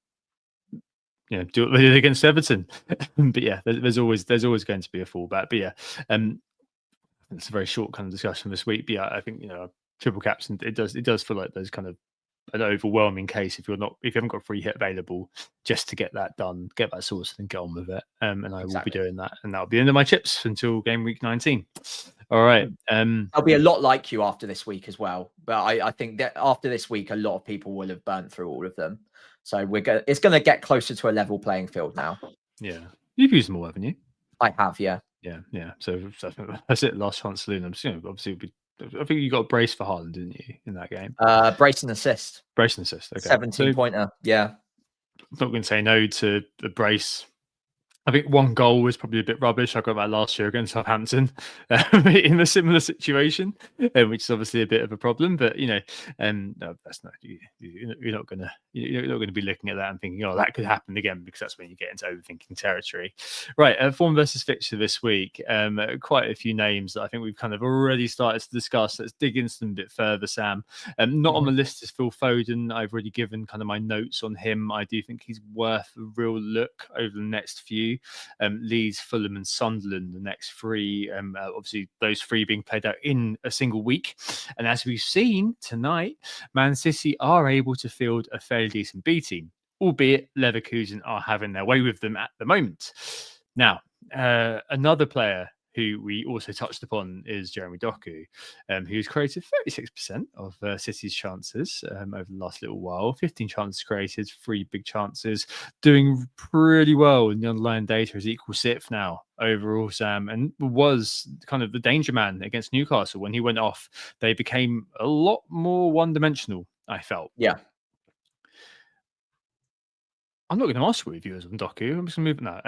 Speaker 2: do what they did against Everton. But yeah, there's always going to be a fullback. But yeah, it's a very short kind of discussion this week. But yeah, I think triple captain, it does feel like there's kind of an overwhelming case if you haven't got free hit available, just to get that done, get that sorted and get on with it. And I will be doing that, and that'll be the end of my chips until game week 19. All right.
Speaker 3: I'll be a lot like you after this week as well, but I think that after this week, a lot of people will have burnt through all of them. So it's going to get closer to a level playing field now.
Speaker 2: Yeah, you've used them all, haven't you?
Speaker 3: I have, yeah.
Speaker 2: Yeah. So that's it. Last chance saloon. I'm just, obviously, I think you got a brace for Haaland, didn't you, in that game?
Speaker 3: Brace and assist.
Speaker 2: Brace and assist. Okay.
Speaker 3: 17-pointer. Yeah.
Speaker 2: I'm not going to say no to the brace. I think one goal was probably a bit rubbish. I got that last year against Southampton in a similar situation, which is obviously a bit of a problem. But no, that's not you're not going to be looking at that and thinking, oh, that could happen again, because that's when you get into overthinking territory. Right, form versus fixture this week. Quite a few names that I think we've kind of already started to discuss. Let's dig into them a bit further, Sam. Not on the list is Phil Foden. I've already given kind of my notes on him. I do think he's worth a real look over the next few. Leeds, Fulham and Sunderland, the next three, obviously those three being played out in a single week. And as we've seen tonight, Man City are able to field a fairly decent B team, albeit Leverkusen are having their way with them at the moment. Now, another player who we also touched upon is Jeremy Doku, who's created 36% of City's chances over the last little while. 15 chances created, 3 big chances, doing pretty well in the underlying data is equal sixth now overall, Sam, and was kind of the danger man against Newcastle. When he went off, they became a lot more one-dimensional, I felt.
Speaker 3: Yeah.
Speaker 2: I'm not going to ask your reviewers on Doku. I'm just going to move it now.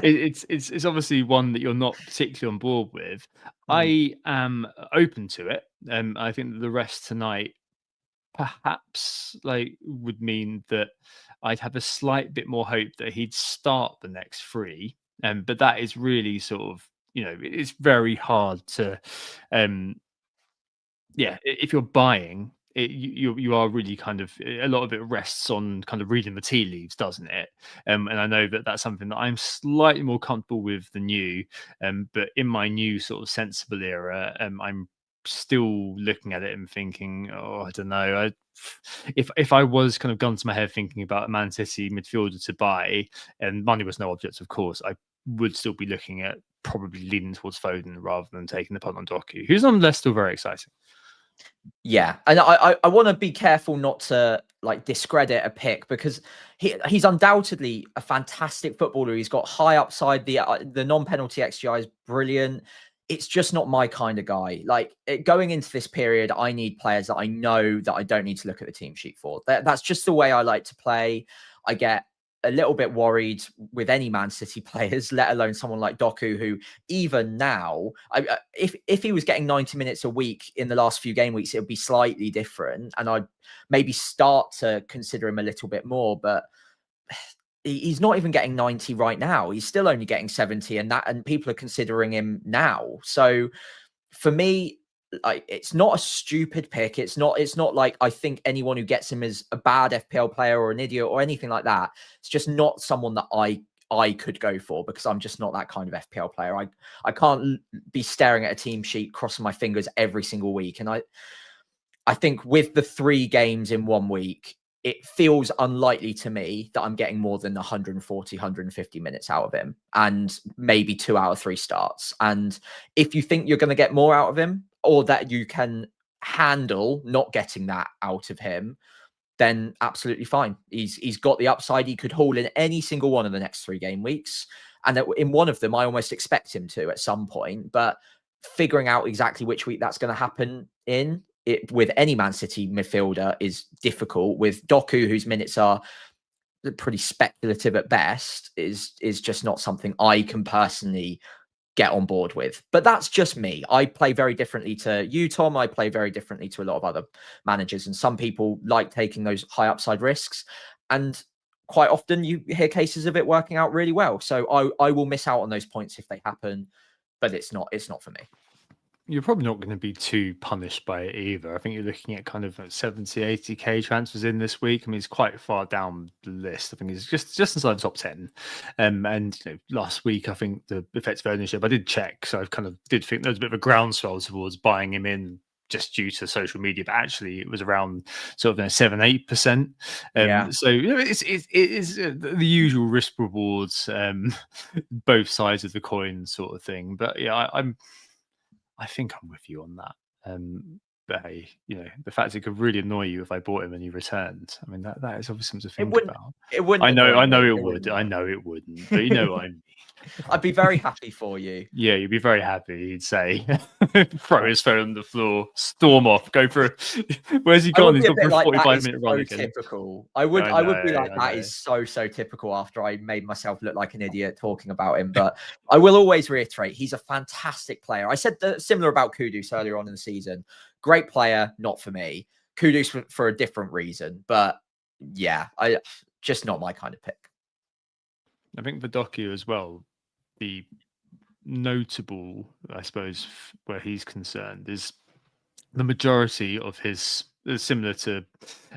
Speaker 2: It's obviously one that you're not particularly on board with. I am open to it. I think that the rest tonight perhaps would mean that I'd have a slight bit more hope that he'd start the next three. But that is really sort of, it's very hard to, if you're buying. You are really kind of, a lot of it rests on kind of reading the tea leaves, doesn't it? And I know that that's something that I'm slightly more comfortable with than you. But in my new sort of sensible era, I'm still looking at it and thinking, I don't know. If I was kind of gun to my head thinking about a Man City midfielder to buy, and money was no object, of course, I would still be looking at probably leaning towards Foden rather than taking the punt on Doku, who's nonetheless still very exciting.
Speaker 3: Yeah, and I want to be careful not to discredit a pick, because he's undoubtedly a fantastic footballer. He's got high upside. The non-penalty XGI is brilliant. It's just not my kind of guy. Going into this period, I need players that I know that I don't need to look at the team sheet for. That's just the way I like to play. I get a little bit worried with any Man City players, let alone someone like Doku, who even now, if he was getting 90 minutes a week in the last few game weeks, it would be slightly different. And I'd maybe start to consider him a little bit more, but he's not even getting 90 right now. He's still only getting 70, and people are considering him now. So for me, it's not a stupid pick. It's not like I think anyone who gets him is a bad FPL player or an idiot or anything like that. It's just not someone that I could go for, because I'm just not that kind of FPL player. I can't be staring at a team sheet, crossing my fingers every single week. And I think with the 3 games in 1 week, it feels unlikely to me that I'm getting more than 140, 150 minutes out of him, and maybe 2 out of 3 starts. And if you think you're going to get more out of him, or that you can handle not getting that out of him, then absolutely fine. He's got the upside. He could haul in any single one of the next 3 game weeks. And in one of them, I almost expect him to at some point. But figuring out exactly which week that's going to happen with any Man City midfielder is difficult. With Doku, whose minutes are pretty speculative at best, is just not something I can personally get on board with. But that's just me. I play very differently to you, Tom. I play very differently to a lot of other managers. And some people like taking those high upside risks. And quite often you hear cases of it working out really well. So I will miss out on those points if they happen, but it's not for me.
Speaker 2: You're probably not going to be too punished by it either. I think you're looking at kind of 70, 80k transfers in this week. I mean, it's quite far down the list. I think it's just inside the top 10. And last week, I think the effective ownership, I did check. So I kind of did think there was a bit of a groundswell towards buying him in just due to social media, but actually it was around sort of 7-8%. So it is the usual risk rewards, both sides of the coin sort of thing. But yeah, I think I'm with you on that. But hey, the fact it could really annoy you if I bought him and he returned. I mean, that is obviously something to think about.
Speaker 3: It wouldn't.
Speaker 2: I know it would. I know it wouldn't. But you know what I mean.
Speaker 3: I'd be very happy for you.
Speaker 2: Yeah, you'd be very happy. He'd say, throw his phone on the floor, storm off, go for. Where's he gone? He's gone for a 45-minute run again.
Speaker 3: Typical. I would be like, that is so typical. After I made myself look like an idiot talking about him, but I will always reiterate, he's a fantastic player. I said similar about Kudus earlier on in the season. Great player, not for me. Kudus for a different reason, but yeah, I just not my kind of pick.
Speaker 2: I think for Doku as well, the notable, I suppose, where he's concerned is the majority of his similar to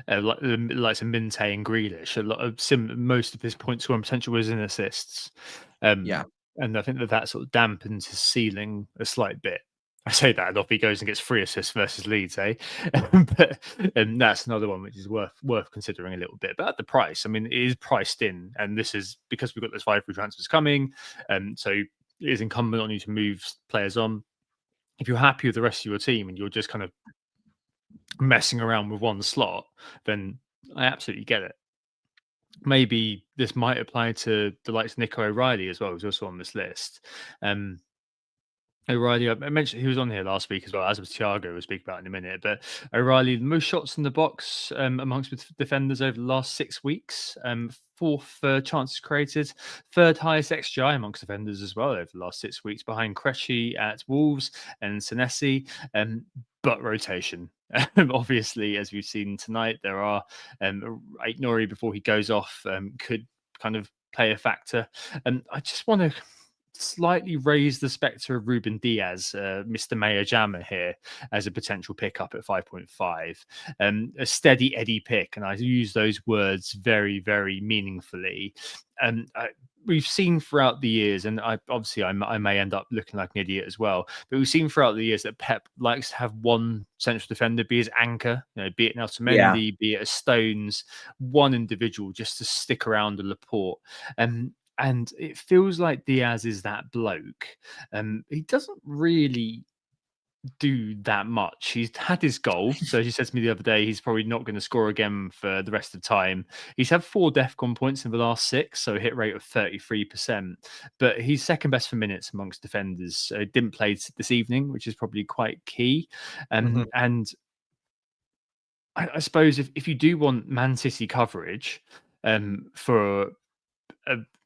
Speaker 2: like Minte and Grealish. A lot of most of his points scoring potential was in assists. And I think that sort of dampens his ceiling a slight bit. I say that, and off he goes and gets 3 assists versus Leeds, eh? But that's another one which is worth considering a little bit. But at the price, I mean, it is priced in, and this is because we've got those 5 free transfers coming, so it is incumbent on you to move players on. If you're happy with the rest of your team and you're just kind of messing around with one slot, then I absolutely get it. Maybe this might apply to the likes of Nico O'Reilly as well, who's also on this list. O'Reilly, I mentioned he was on here last week as well, as was Thiago, we'll speak about in a minute. But O'Reilly, the most shots in the box amongst defenders over the last 6 weeks, 4th chances created, 3rd highest XGI amongst defenders as well over the last 6 weeks, behind Krejci at Wolves and Senesi. But rotation. Obviously, as we've seen tonight, there are Aït-Nouri before he goes off could kind of play a factor. And I just want to slightly raise the spectre of Ruben Diaz, Mr. Mayor Jammer here, as a potential pickup at 5.5. A steady Eddie pick, and I use those words very, very meaningfully. We've seen throughout the years, and I may end up looking like an idiot as well, but we've seen throughout the years that Pep likes to have one central defender be his anchor, be it Nelson Mendy, be it a Stones, one individual just to stick around a Laporte. And it feels like Diaz is that bloke. He doesn't really do that much. He's had his goal. So as you said to me the other day, he's probably not going to score again for the rest of the time. He's had 4 DEFCON points in the last 6, so a hit rate of 33%. But he's second best for minutes amongst defenders. Didn't play this evening, which is probably quite key. And I suppose if you do want Man City coverage for...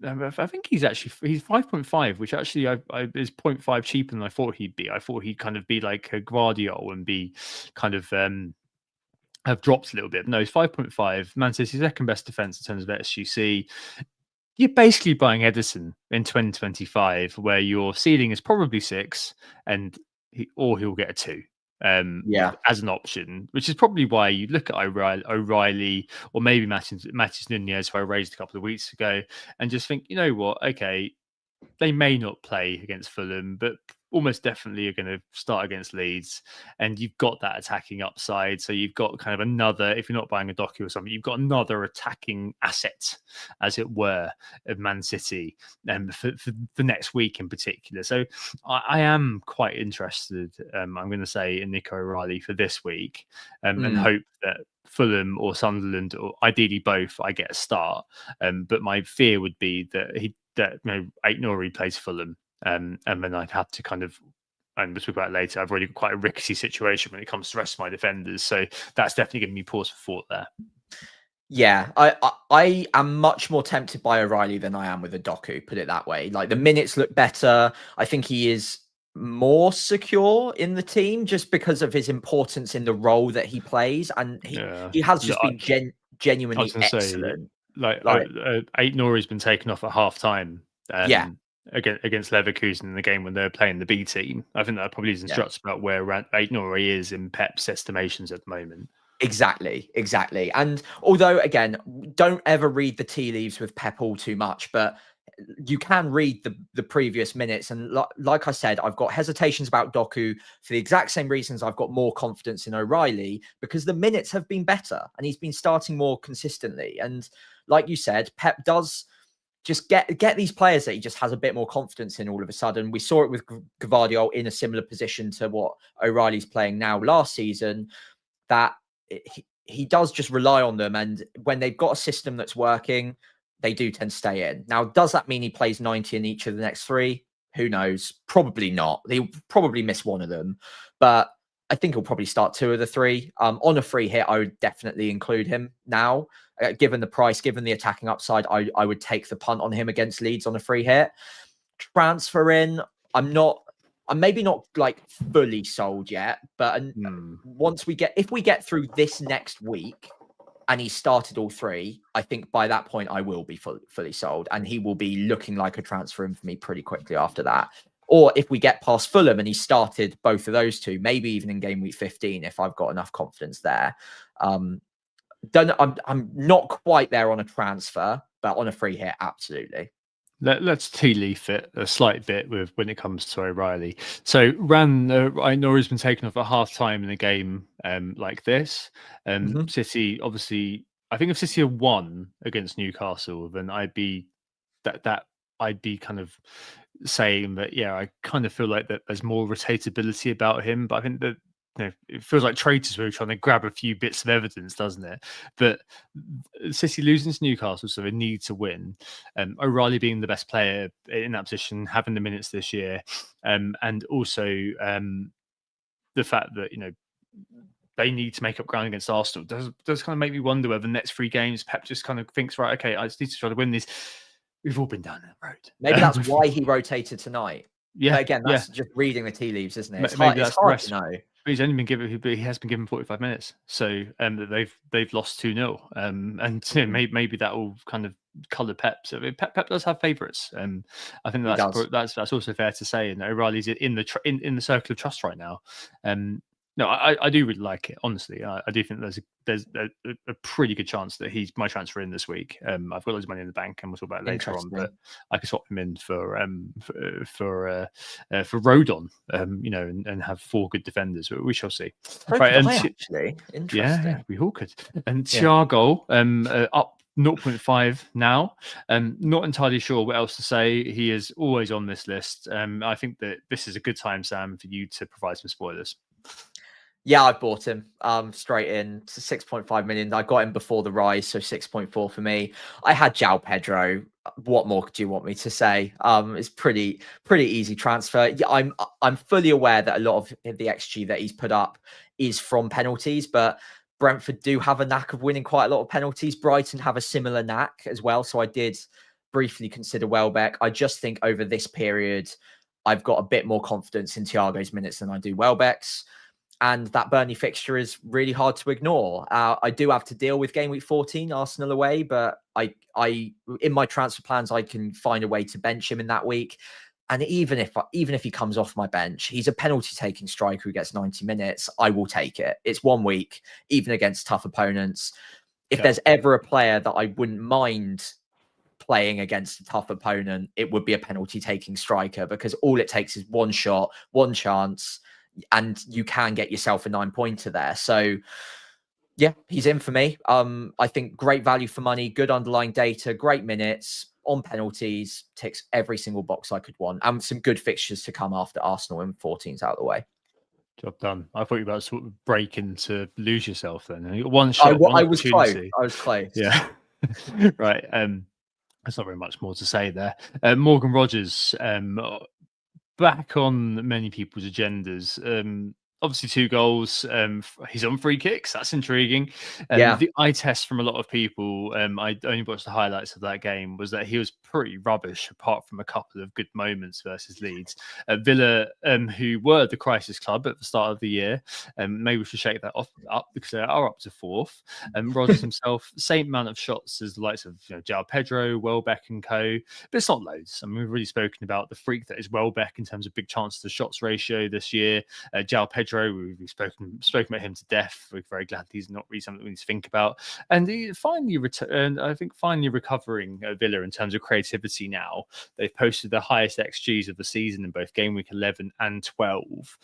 Speaker 2: I think he's 5.5, which actually is 0.5 cheaper than I thought he'd be. I thought he'd kind of be like a Guardiola and be kind of have dropped a little bit. But no, he's 5.5. Man City's second best defense in terms of SGC. You're basically buying Edison in 2025, where your ceiling is probably 6, and he'll get a 2. As an option, which is probably why you look at O'Reilly or maybe Matheus Nunes, who I raised a couple of weeks ago, and just think, you know what, okay, they may not play against Fulham, but almost definitely are going to start against Leeds, and you've got that attacking upside. So you've got kind of another, if you're not buying a Doku or something, you've got another attacking asset, as it were, of Man City for the next week in particular. So I am quite interested, I'm going to say, in Nico O'Reilly for this week, and hope that Fulham or Sunderland, or ideally both, I get a start. But my fear would be that Aït-Nouri plays Fulham. And then I'd have to kind of, and we'll talk about it later, I've already got quite a rickety situation when it comes to the rest of my defenders. So that's definitely giving me pause for thought there.
Speaker 3: Yeah, I am much more tempted by O'Reilly than I am with a Doku, put it that way. Like the minutes look better. I think he is more secure in the team just because of his importance in the role that he plays, and
Speaker 2: Yeah.
Speaker 3: he has just
Speaker 2: Look,
Speaker 3: been
Speaker 2: I was
Speaker 3: genuinely
Speaker 2: going to say,
Speaker 3: excellent.
Speaker 2: like,
Speaker 3: Like,
Speaker 2: Eight Nori's been taken off at half time
Speaker 3: yeah,
Speaker 2: against Leverkusen in the game when they're playing the B team. I think that probably
Speaker 3: yeah.
Speaker 2: instructs about where Eight Nori is in Pep's estimations at the moment.
Speaker 3: Exactly, exactly. And although, again, don't ever read the tea leaves with Pep all too much, but you can read the previous minutes. And like I said, I've got hesitations about Doku for the exact same reasons I've got more confidence in O'Reilly, because the minutes have been better and he's been starting more consistently. And like you said, Pep does just get these players that he just has a bit more confidence in all of a sudden. We saw it with Gvardiol in a similar position to what O'Reilly's playing now last season, that he does just rely on them. And when they've got a system that's working, they do tend to stay in. Now, does that mean he plays 90 in each of the next three? Who knows? Probably not. He'll probably miss one of them. But I think he'll probably start two of the three. On a free hit, I would definitely include him now. Given the price, given the attacking upside, I would take the punt on him against Leeds on a free hit. Transfer in, I'm maybe not like fully sold yet, but if we get through this next week and he started all three, I think by that point I will be fully sold, and he will be looking like a transfer in for me pretty quickly after that. Or if we get past Fulham and he started both of those two, maybe even in game week 15, if I've got enough confidence there. I'm not quite there on a transfer, but on a free hit, absolutely.
Speaker 2: Let's tea leaf it a slight bit with when it comes to O'Reilly. So I know he's been taken off at half time in a game like this. City, obviously, I think if City had won against Newcastle, then I'd be kind of saying that, yeah, I kind of feel like that there's more rotatability about him. But I think that, it feels like traitors were trying to grab a few bits of evidence, doesn't it? But City losing to Newcastle, so they need to win. O'Reilly being the best player in that position, having the minutes this year, and also the fact that they need to make up ground against Arsenal does kind of make me wonder whether the next three games Pep just kind of thinks, right, okay, I just need to try to win these. We've all been down that road.
Speaker 3: Maybe that's why he rotated tonight.
Speaker 2: Yeah,
Speaker 3: but again, that's just reading the tea leaves, isn't it? It's
Speaker 2: maybe
Speaker 3: hard,
Speaker 2: that's the rest.
Speaker 3: to know.
Speaker 2: But he has been given 45 minutes, so they've lost 2-0, and maybe that will kind of colour Pep. So Pep does have favourites, I think that's also fair to say. And O'Reilly's in the circle of trust right now. No, I do really like it. Honestly, I do think there's a pretty good chance that he's my transfer in this week. I've got loads of money in the bank, and we'll talk about it later on. But I could swap him in for Rodon, and have four good defenders. We shall see.
Speaker 3: So right, actually, interesting.
Speaker 2: Yeah, we all could. And Thiago, up 0.5 now. Not entirely sure what else to say. He is always on this list. I think that this is a good time, Sam, for you to provide some spoilers.
Speaker 3: Yeah, I bought him straight in to 6.5 million. I got him before the rise, so 6.4 for me. I had João Pedro. What more do you want me to say? It's pretty easy transfer. Yeah, I'm fully aware that a lot of the XG that he's put up is from penalties, but Brentford do have a knack of winning quite a lot of penalties. Brighton have a similar knack as well. So I did briefly consider Welbeck. I just think over this period, I've got a bit more confidence in Thiago's minutes than I do Welbeck's. And that Burnley fixture is really hard to ignore. I do have to deal with game week 14, Arsenal away, but I in my transfer plans, I can find a way to bench him in that week. And even if he comes off my bench, he's a penalty taking striker who gets 90 minutes. I will take it. It's 1 week, even against tough opponents. If there's ever a player that I wouldn't mind playing against a tough opponent, it would be a penalty taking striker, because all it takes is one shot, one chance, and you can get yourself a 9-pointer there. So yeah, he's in for me. I think great value for money, good underlying data, great minutes on penalties, ticks every single box I could want, and some good fixtures to come after Arsenal in 14's out of the way.
Speaker 2: Job done. I thought you were about to sort of break into lose yourself then. You got one shot,
Speaker 3: I was close. I was close.
Speaker 2: Yeah. Right. There's not very much more to say there. Morgan Rogers, back on many people's agendas. obviously 2 goals. He's on free kicks. That's intriguing.
Speaker 3: Yeah.
Speaker 2: The eye test from a lot of people, I only watched the highlights of that game, was that he was pretty rubbish apart from a couple of good moments versus Leeds. Villa, who were the crisis club at the start of the year, maybe we should shake that up because they are up to 4th. Rodgers himself, same amount of shots as the likes of João Pedro, Welbeck and co, but it's not loads. I mean, we've really spoken about the freak that is Welbeck in terms of big chances to shots ratio this year. João Pedro, we've spoken about him to death. We're very glad he's not really something we need to think about. And finally recovering Villa in terms of creativity now. They've posted the highest XGs of the season in both game week 11 and 12.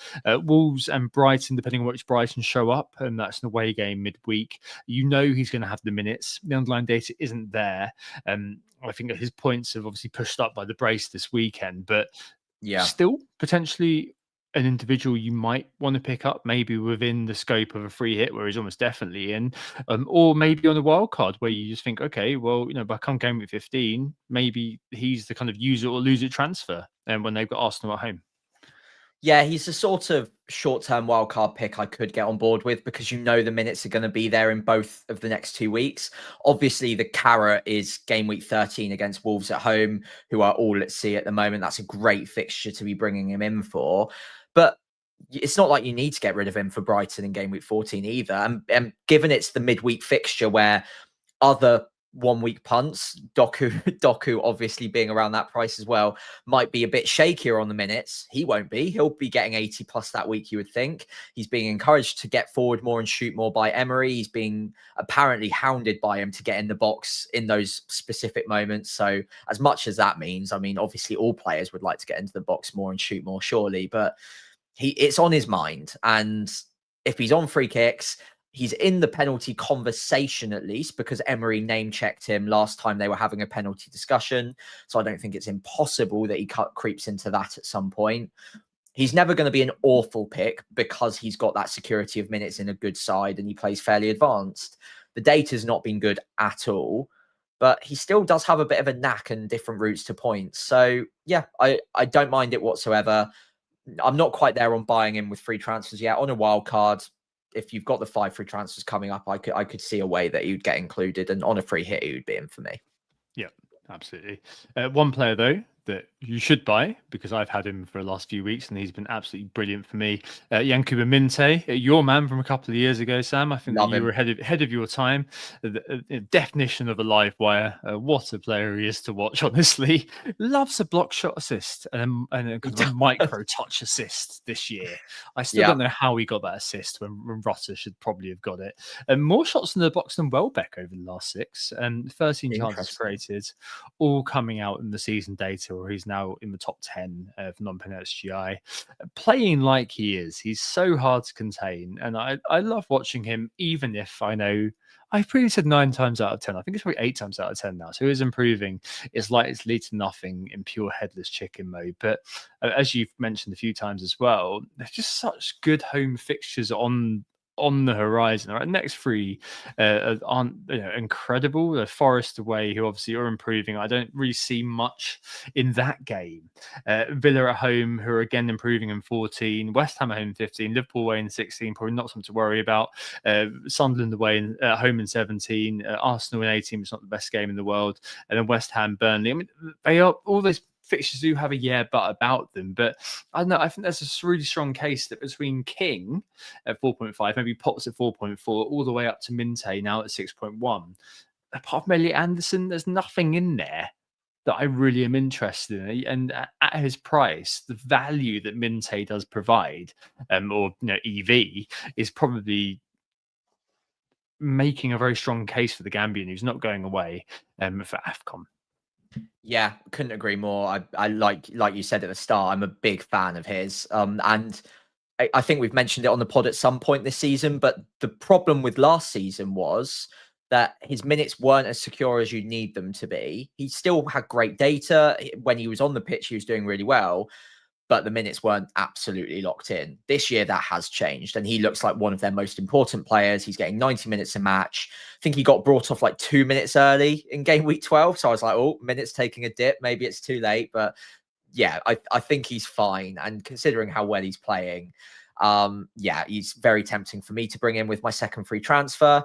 Speaker 2: Wolves and Brighton, depending on which Brighton show up, and that's an away game midweek. He's going to have the minutes. The underlying data isn't there. I think that his points have obviously pushed up by the brace this weekend, but still potentially an individual you might want to pick up, maybe within the scope of a free hit where he's almost definitely in, or maybe on a wild card where you just think, okay, well, by come game week 15, maybe he's the kind of use it or lose it transfer, and when they've got Arsenal at home.
Speaker 3: Yeah, he's a sort of short-term wildcard pick I could get on board with because the minutes are going to be there in both of the next 2 weeks. Obviously, the carrot is game week 13 against Wolves at home, who are all at sea at the moment. That's a great fixture to be bringing him in for. But it's not like you need to get rid of him for Brighton in game week 14 either. And given it's the midweek fixture where other 1 week punts, Doku obviously being around that price as well, might be a bit shakier on the minutes. He won't be. He'll be getting 80 plus that week, you would think. He's being encouraged to get forward more and shoot more by Emery. He's being apparently hounded by him to get in the box in those specific moments. So as much as that means, I mean, obviously all players would like to get into the box more and shoot more, surely, but it's on his mind. And if he's on free kicks, he's in the penalty conversation at least because Emery name-checked him last time they were having a penalty discussion. So I don't think it's impossible that he creeps into that at some point. He's never going to be an awful pick because he's got that security of minutes in a good side and he plays fairly advanced. The data's not been good at all, but he still does have a bit of a knack and different routes to points. So yeah, I don't mind it whatsoever. I'm not quite there on buying him with free transfers yet. On a wild card, if you've got the 5 free transfers coming up, I could see a way that he would get included, and on a free hit, he would be in for me.
Speaker 2: Yeah, absolutely. One player though that you should buy because I've had him for the last few weeks and he's been absolutely brilliant for me. Yankuba Minte, your man from a couple of years ago, Sam. I think that you were ahead of your time. The definition of a live wire. What a player he is to watch, honestly. Loves a block shot assist and a kind of a micro touch assist this year. I still don't know how he got that assist when Rutter should probably have got it. More shots in the box than Welbeck over the last 6 and 13 chances created, all coming out in the season data, or he's now in the top 10 of non-pen SGI. Playing like he is, he's so hard to contain, and I love watching him, even if I know I've previously said 9 times out of 10. I think it's probably 8 times out of 10 now. So he is improving. It's like it's lead to nothing in pure headless chicken mode. But as you've mentioned a few times as well, there's just such good home fixtures on the horizon. Our next 3 aren't incredible. The Forest away, who obviously are improving. I don't really see much in that game. Villa at home, who are again improving in 14. West Ham at home in 15. Liverpool away in 16. Probably not something to worry about. Sunderland away at home in 17. Arsenal in 18. It's not the best game in the world. And then West Ham, Burnley. I mean, they are all those fixtures do have a but about them, but I don't know. I think there's a really strong case that between King at 4.5, maybe Potts at 4.4, all the way up to Minte now at 6.1. Apart from Elliot Anderson, there's nothing in there that I really am interested in. And at his price, the value that Minte does provide, or EV, is probably making a very strong case for the Gambian, who's not going away for AFCON.
Speaker 3: Yeah, couldn't agree more. I like you said at the start, I'm a big fan of his. And I think we've mentioned it on the pod at some point this season, but the problem with last season was that his minutes weren't as secure as you'd need them to be. He still had great data. When he was on the pitch, he was doing really well, but the minutes weren't absolutely locked in. This year, that has changed, and he looks like one of their most important players. He's getting 90 minutes a match. I think he got brought off like 2 minutes early in game week 12, so I was like, oh, minutes taking a dip. Maybe it's too late, but yeah, I think he's fine, and considering how well he's playing, Yeah, he's very tempting for me to bring in with my second free transfer.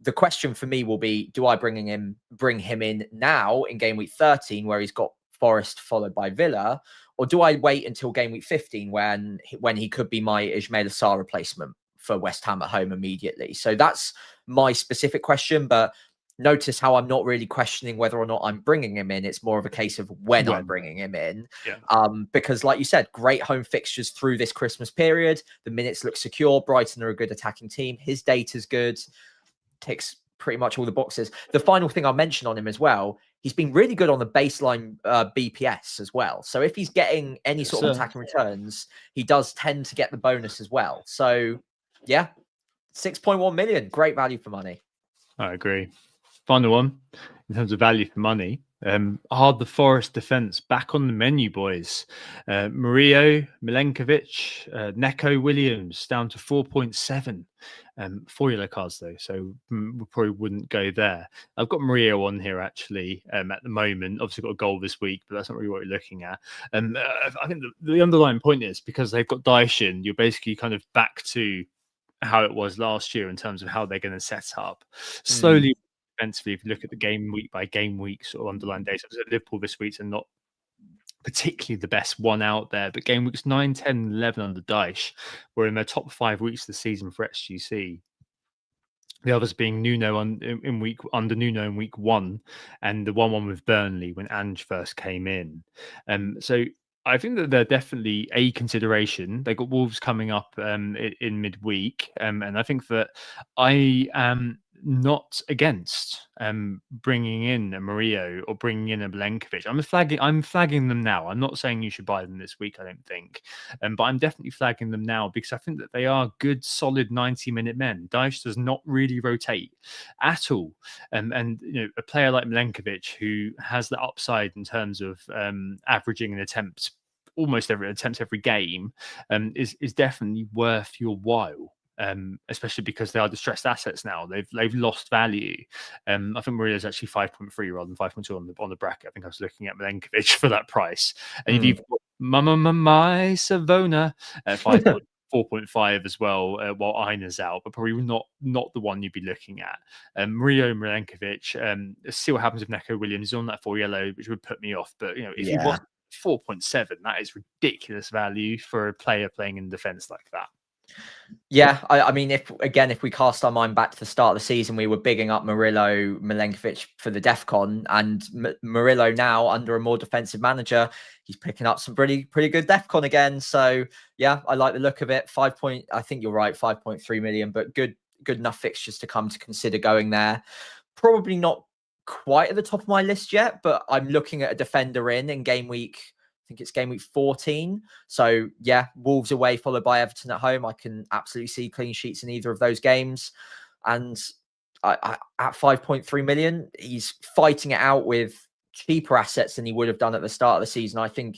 Speaker 3: The question for me will be, do I bring him in now in game week 13 where he's got Forest followed by Villa, or do I wait until game week 15 when he could be my Ismail Assar replacement for West Ham at home immediately? So that's my specific question, but notice how I'm not really questioning whether or not I'm bringing him in. It's more of a case of when I'm bringing him in.
Speaker 2: Yeah.
Speaker 3: Because like you said, great home fixtures through this Christmas period. The minutes look secure. Brighton are a good attacking team. His data's good. Ticks pretty much all the boxes. The final thing I'll mention on him as well, he's been really good on the baseline BPS as well. So if he's getting any sort of attacking returns, he does tend to get the bonus as well. So yeah, 6.1 million, great value for money.
Speaker 2: I agree. Final one in terms of value for money. Hard the Forest defense back on the menu, boys. Murillo, Milenkovic, Neco Williams down to 4.7. 4 yellow cards though, so we probably wouldn't go there. I've got Murillo on here actually at the moment. Obviously got a goal this week, but that's not really what we're looking at. And I think the underlying point is because they've got Dyche in, you're basically kind of back to how it was last year in terms of how they're going to set up. Slowly, defensively, if you look at the game week by game week sort of underlying data, Liverpool this week's are not particularly the best one out there, but game weeks 9, 10, 11 under Dyche were in their top 5 weeks of the season for XGC. The others being Nuno under Nuno in week 1, and the 1-1 with Burnley when Ange first came in. So I think that they're definitely a consideration. They got Wolves coming up in midweek, and I think that I am not against bringing in a Murillo or bringing in a Milenkovic. I'm flagging them now. I'm not saying you should buy them this week, I don't think, but I'm definitely flagging them now because I think that they are good, solid 90-minute men. Dyche does not really rotate at all, and you know, a player like Milenkovic who has the upside in terms of averaging an attempt almost every game is definitely worth your while. Especially because they are distressed assets now. They've lost value. I think Murillo is actually 5.3 rather than 5.2 on the bracket. I think I was looking at Milenkovic for that price. And if you've got my Savona at 4.5 as well, while Einer's out, but probably not the one you'd be looking at. Murillo and Milenkovic. See what happens if Neco Williams is on that 4 yellow, which would put me off. But you know, if you want 4.7, that is ridiculous value for a player playing in defence like that.
Speaker 3: Yeah, I mean, if we cast our mind back to the start of the season, we were bigging up Murillo, Milenkovic for the DEFCON, and Murillo now under a more defensive manager, he's picking up some pretty good DEFCON again. So yeah, I like the look of it. I think you're right, 5.3 million, but good enough fixtures to come to consider going there. Probably not quite at the top of my list yet, but I'm looking at a defender in game week. I think it's game week 14. So yeah, Wolves away followed by Everton at home. I can absolutely see clean sheets in either of those games. And at 5.3 million, he's fighting it out with cheaper assets than he would have done at the start of the season. I think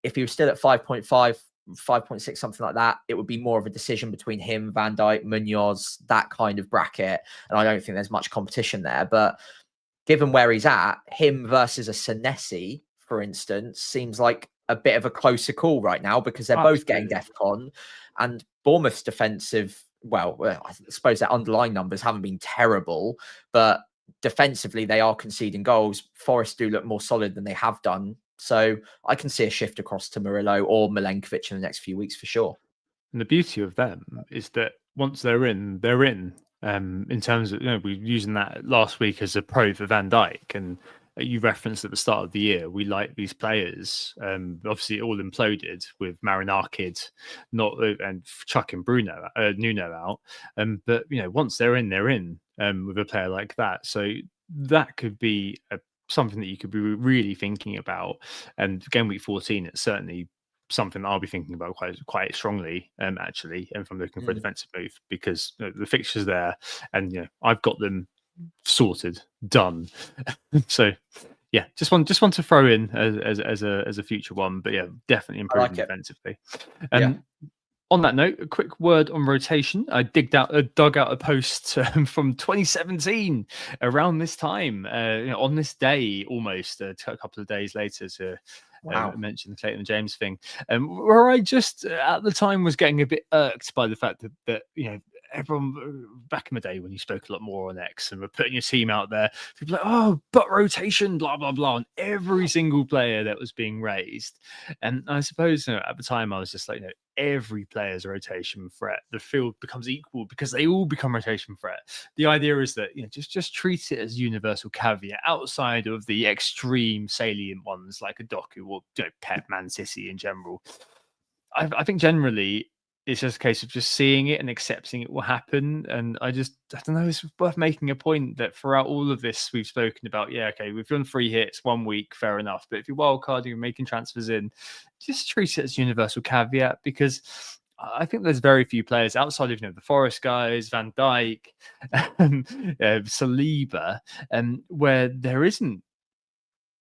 Speaker 3: if he was still at 5.5, 5.6, something like that, it would be more of a decision between him, Van Dijk, Munoz, that kind of bracket. And I don't think there's much competition there. But given where he's at, him versus a Senesi, for instance, seems like a bit of a closer call right now because they're both getting DEFCON, and Bournemouth's defensive, well, I suppose their underlying numbers haven't been terrible, but defensively they are conceding goals. Forest do look more solid than they have done. So I can see a shift across to Murillo or Milenkovic in the next few weeks for sure.
Speaker 2: And the beauty of them is that once they're in, they're in. In terms of, you know, we're using that last week as a pro for Van Dijk, and you referenced at the start of the year, we like these players. Obviously, it all imploded with Marinakid, and chucking Nuno out. But you know, once they're in with a player like that. So that could be something that you could be really thinking about. And game week 14, it's certainly something I'll be thinking about quite strongly, actually, if I'm looking for a defensive move, because the fixtures there, and you know, I've got them sorted, done. So yeah, just want to throw in as a future one, but yeah, definitely improving defensively. On that note, a quick word on rotation. I dug out a post from 2017 around this time, on this day, almost a couple of days later to
Speaker 3: Wow.
Speaker 2: mentioned the Clayton James thing, where I just at the time was getting a bit irked by the fact that everyone back in the day when you spoke a lot more on X and were putting your team out there, people were like, oh, but rotation, blah blah blah, on every single player that was being raised. And I suppose at the time I was just like, every player's a rotation threat. The field becomes equal because they all become rotation threat. The idea is that just treat it as universal caveat outside of the extreme salient ones like a Doku or Pep, Man City in general. I think generally it's just a case of just seeing it and accepting it will happen. And I don't know, it's worth making a point that throughout all of this we've spoken about, we've done 3 hits 1 week, fair enough. But if you're wildcarding and making transfers in, just treat it as universal caveat, because I think there's very few players outside of the Forest guys, Van Dijk, Saliba, where there isn't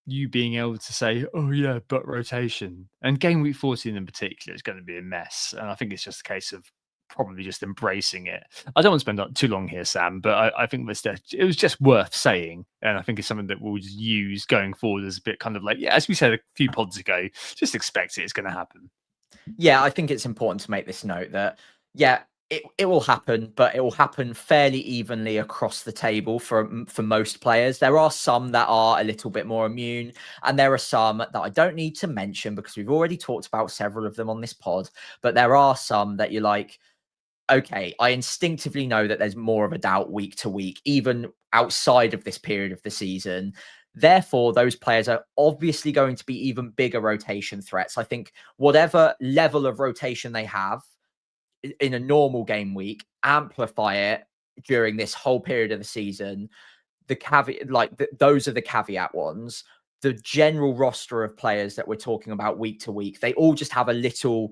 Speaker 2: you being able to say, oh yeah, but rotation. And game week 14 in particular is going to be a mess. And I think it's just a case of probably just embracing it. I don't want to spend too long here, Sam, but I think it was just worth saying. And I think it's something that we'll just use going forward as a bit kind of like, as we said a few pods ago, just expect it's going to happen.
Speaker 3: Yeah, I think it's important to make this note that, it will happen, but it will happen fairly evenly across the table for most players. There are some that are a little bit more immune, and there are some that I don't need to mention because we've already talked about several of them on this pod. But there are some that you're like, okay, I instinctively know that there's more of a doubt week to week, even outside of this period of the season. Therefore, those players are obviously going to be even bigger rotation threats. I think whatever level of rotation they have in a normal game week, amplify it during this whole period of the season. The caveat, those are the caveat ones. The general roster of players that we're talking about week to week, they all just have a little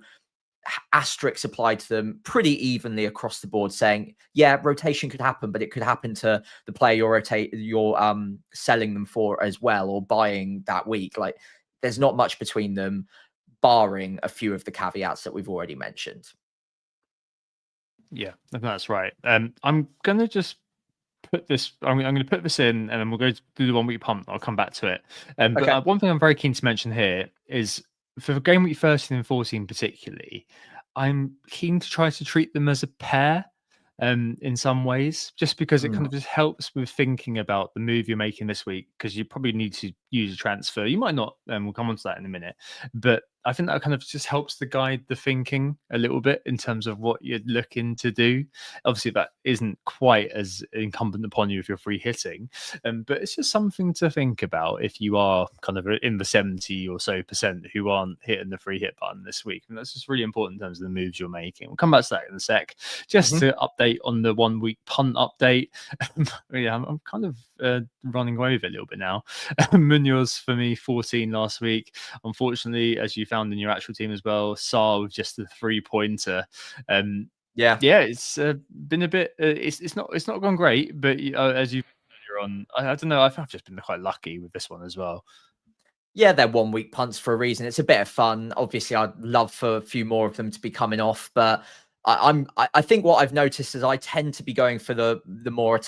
Speaker 3: asterisk applied to them pretty evenly across the board, saying, rotation could happen, but it could happen to the player you're selling them for as well, or buying that week. Like, there's not much between them, barring a few of the caveats that we've already mentioned.
Speaker 2: Yeah, that's right. I'm gonna just put this. I'm going to put this in, and then we'll go do the 1 week punt. I'll come back to it. But one thing I'm very keen to mention here is for game week 13 and 14 particularly, I'm keen to try to treat them as a pair. In some ways, just because it kind of just helps with thinking about the move you're making this week, because you probably need to use a transfer. You might not, and we'll come on to that in a minute. But I think that kind of just helps to guide the thinking a little bit in terms of what you're looking to do. Obviously, that isn't quite as incumbent upon you if you're free hitting, but it's just something to think about if you are kind of in the 70 or so percent who aren't hitting the free hit button this week. And that's just really important in terms of the moves you're making. We'll come back to that in a sec. Just to update on the 1 week punt update. I'm kind of running away with it a little bit now. Munoz for me, 14 last week. Unfortunately, as you found in your actual team as well, Saar with just a 3-pointer. It's been a bit. It's not gone great, but as you earlier on, I don't know. I've just been quite lucky with this one as well.
Speaker 3: Yeah, they're 1 week punts for a reason. It's a bit of fun. Obviously, I'd love for a few more of them to be coming off, but I think what I've noticed is I tend to be going for the more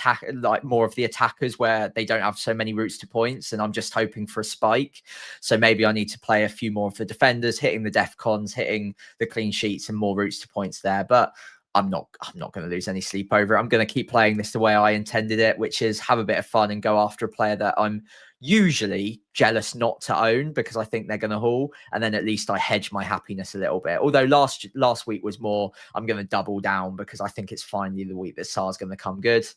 Speaker 3: more of the attackers where they don't have so many routes to points, and I'm just hoping for a spike. So maybe I need to play a few more of the defenders, hitting the defcons, hitting the clean sheets, and more routes to points there. But I'm not going to lose any sleep over it. I'm going to keep playing this the way I intended it, which is have a bit of fun and go after a player that I'm usually jealous not to own because I think they're going to haul, and then at least I hedge my happiness a little bit. Although last week was more, I'm going to double down because I think it's finally the week that Saar's going to come good.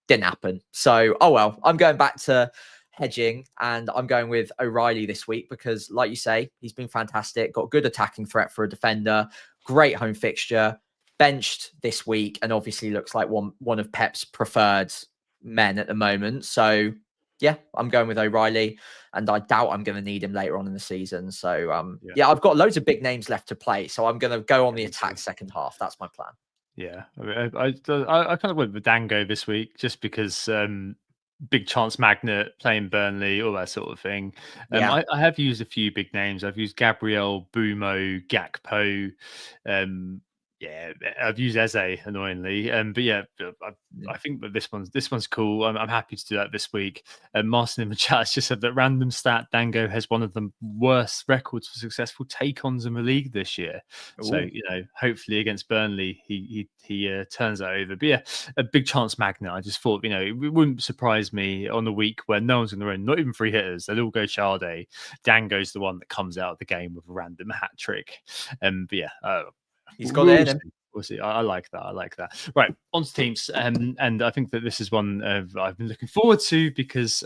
Speaker 3: Didn't happen. So, oh well, I'm going back to hedging, and I'm going with O'Reilly this week because, like you say, he's been fantastic, got good attacking threat for a defender, great home fixture, benched this week, and obviously looks like one of Pep's preferred men at the moment. So yeah, I'm going with O'Reilly, and I doubt I'm going to need him later on in the season. So I've got loads of big names left to play, so I'm going to go on the attack second half. That's my plan.
Speaker 2: Yeah, I kind of went with Dango this week just because big chance magnet, playing Burnley, all that sort of thing. I have used a few big names. I've used Gabriel, Bumo, Gakpo. Yeah, I've used Eze annoyingly, but yeah, I think that this one's cool. I'm happy to do that this week. Martin in the chat has just said that random stat Dango has one of the worst records for successful take-ons in the league this year. So
Speaker 3: Ooh.
Speaker 2: hopefully against Burnley he turns that over. But yeah, a big chance Magna. I just thought it wouldn't surprise me on a week where no one's going to run, not even free hitters. They'll all go Sade. Dango's the one that comes out of the game with a random hat trick. But yeah.
Speaker 3: He's got it in him.
Speaker 2: We'll see. I like that. I like that. Right, on to teams, and I think that this is one I've been looking forward to because,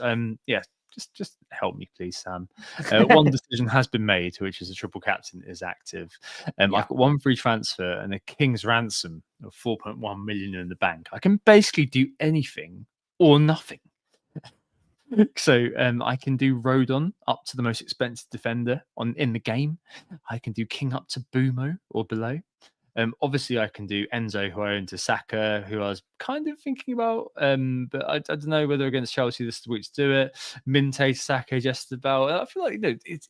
Speaker 2: just help me, please, Sam. One decision has been made, which is a triple captain is active. I've got one free transfer and a king's ransom of 4.1 million in the bank. I can basically do anything or nothing. So I can do Rodon up to the most expensive defender in the game. I can do King up to Bumo or below. Obviously, I can do Enzo, who I own to Saka, who I was kind of thinking about, but I don't know whether against Chelsea this is the week to do it. Minte, Saka, just about. I feel like it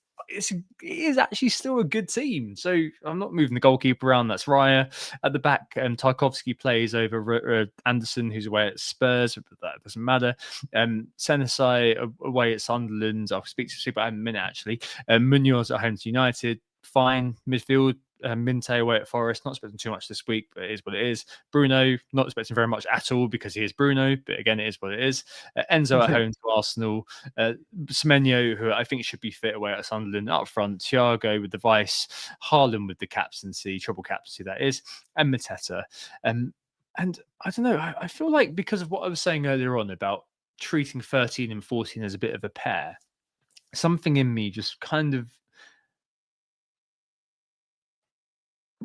Speaker 2: is actually still a good team. So I'm not moving the goalkeeper around. That's Raya at the back. Tarkovsky plays over Anderson, who's away at Spurs, but that doesn't matter. Senesi away at Sunderland. I'll speak about him in a minute actually. Munoz at home to United. Fine midfield. Minte away at Forest, not expecting too much this week, but it is what it is. Bruno, not expecting very much at all because he is Bruno, but again, it is what it is. Enzo at home to Arsenal. Semenyo, who I think should be fit away at Sunderland, up front. Thiago with the vice. Haaland with the captaincy, triple captaincy that is, and Mateta. And I don't know, I feel like because of what I was saying earlier on about treating 13 and 14 as a bit of a pair, something in me just kind of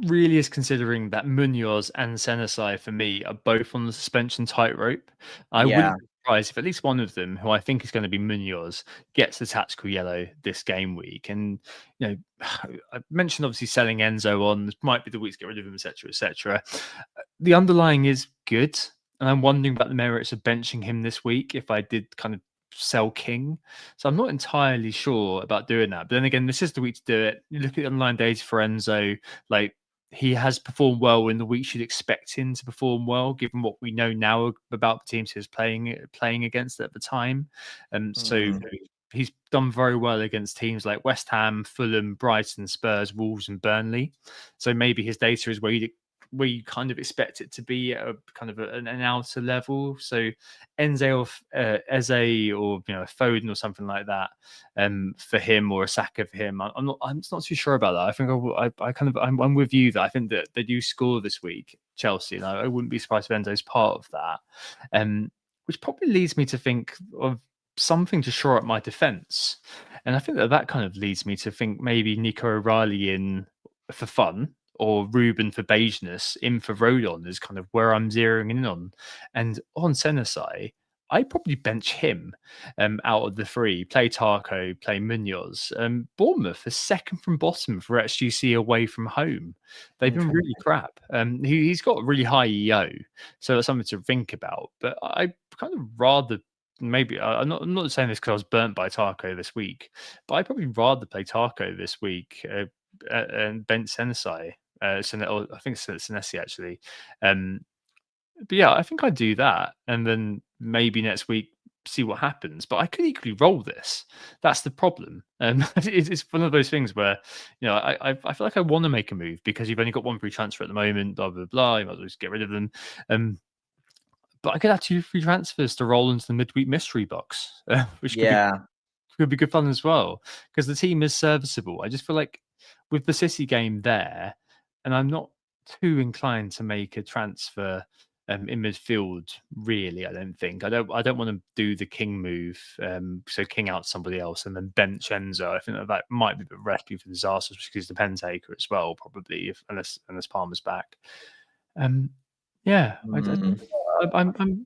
Speaker 2: really is considering that Munoz and Senesi for me are both on the suspension tightrope. I wouldn't be surprised if at least one of them, who I think is going to be Munoz, gets the tactical yellow this game week. And I mentioned obviously selling Enzo on. This might be the week to get rid of him, etc., etc. The underlying is good, and I'm wondering about the merits of benching him this week if I did kind of sell King. So I'm not entirely sure about doing that. But then again, this is the week to do it. You look at the online data for Enzo, like he has performed well in the week you'd expect him to perform well, given what we know now about the teams he was playing against at the time. So he's done very well against teams like West Ham, Fulham, Brighton, Spurs, Wolves, and Burnley. So maybe his data is where you kind of expect it to be at a kind of an outer level. So Enze or Eze or a Foden or something like that for him, or a Saka for him. I'm not too sure about that. I think I'm with you that I think that they do score this week, Chelsea, and I wouldn't be surprised if Enzo's part of that. Which probably leads me to think of something to shore up my defence. And I think that kind of leads me to think maybe Nico O'Reilly in for fun, or Ruben for beigeness, in for Rodon is kind of where I'm zeroing in on. And on Senesi, I probably bench him out of the three. Play Tarko, play Munoz. Bournemouth is second from bottom for XGC away from home. They've been really crap. He's got a really high EO, so that's something to think about. But I kind of rather, maybe I'm not saying this because I was burnt by Tarko this week, but I'd probably rather play Tarko this week and bench Senesi. I think it's Senesi actually. But yeah, I think I'd do that, and then maybe next week see what happens. But I could equally roll this. That's the problem. It's one of those things where I feel like I want to make a move because you've only got one free transfer at the moment. Blah blah blah. You might as well just get rid of them. But I could have 2 free transfers to roll into the midweek mystery box, which could be good fun as well because the team is serviceable. I just feel like with the City game there, and I'm not too inclined to make a transfer in midfield. Really, I don't think. I don't want to do the King move. So King out somebody else and then bench Enzo. I think that might be a recipe for disaster, because he's the pen taker as well, probably, unless Palmer's back. I'm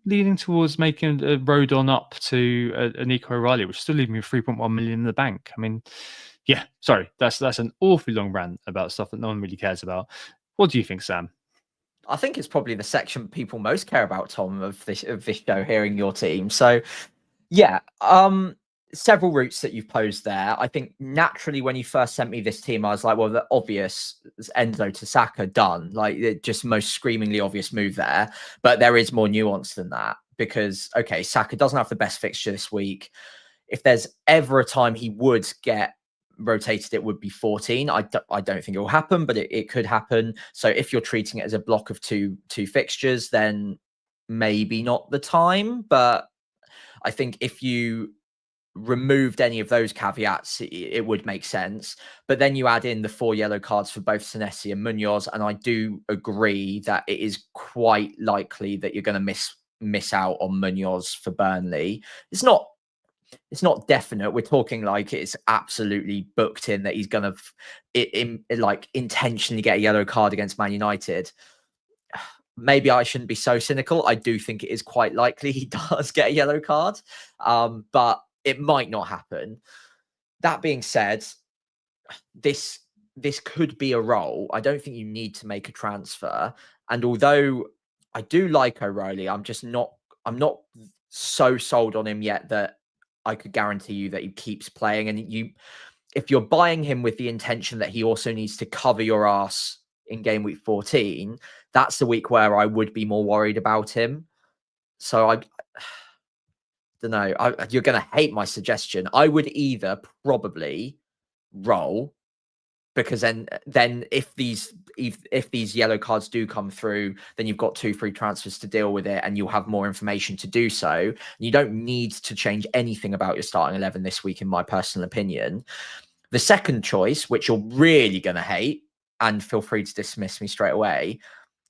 Speaker 2: leaning towards making a Rodon up to a Nico O'Reilly, which is still leaving me 3.1 million in the bank. I mean, yeah, sorry, that's an awfully long rant about stuff that no one really cares about. What do you think, Sam?
Speaker 3: I think it's probably the section people most care about, Tom, of this show, hearing your team. So, yeah, several routes that you've posed there. I think naturally when you first sent me this team, I was like, well, the obvious Enzo to Saka done, like just most screamingly obvious move there. But there is more nuance than that because, okay, Saka doesn't have the best fixture this week. If there's ever a time he would get rotated, it would be 14. I don't think it will happen, but it could happen. So if you're treating it as a block of two fixtures, then maybe not the time. But I think if you removed any of those caveats, it would make sense. But then you add in the 4 yellow cards for both Senesi and Munoz, and I do agree that it is quite likely that you're going to miss out on Munoz for Burnley. It's not definite. We're talking like it's absolutely booked in that he's going to like intentionally get a yellow card against Man United. Maybe I shouldn't be so cynical. I do think it is quite likely he does get a yellow card, but it might not happen. That being said, this could be a role. I don't think you need to make a transfer. And although I do like O'Reilly, I'm not so sold on him yet that I could guarantee you that he keeps playing. And if you're buying him with the intention that he also needs to cover your ass in game week 14, that's the week where I would be more worried about him. So I don't know. You're going to hate my suggestion. I would either probably roll, because then if these yellow cards do come through, then you've got 2 free transfers to deal with it, and you'll have more information to do so. You don't need to change anything about your starting 11 this week, in my personal opinion. The second choice, which you're really going to hate, and feel free to dismiss me straight away,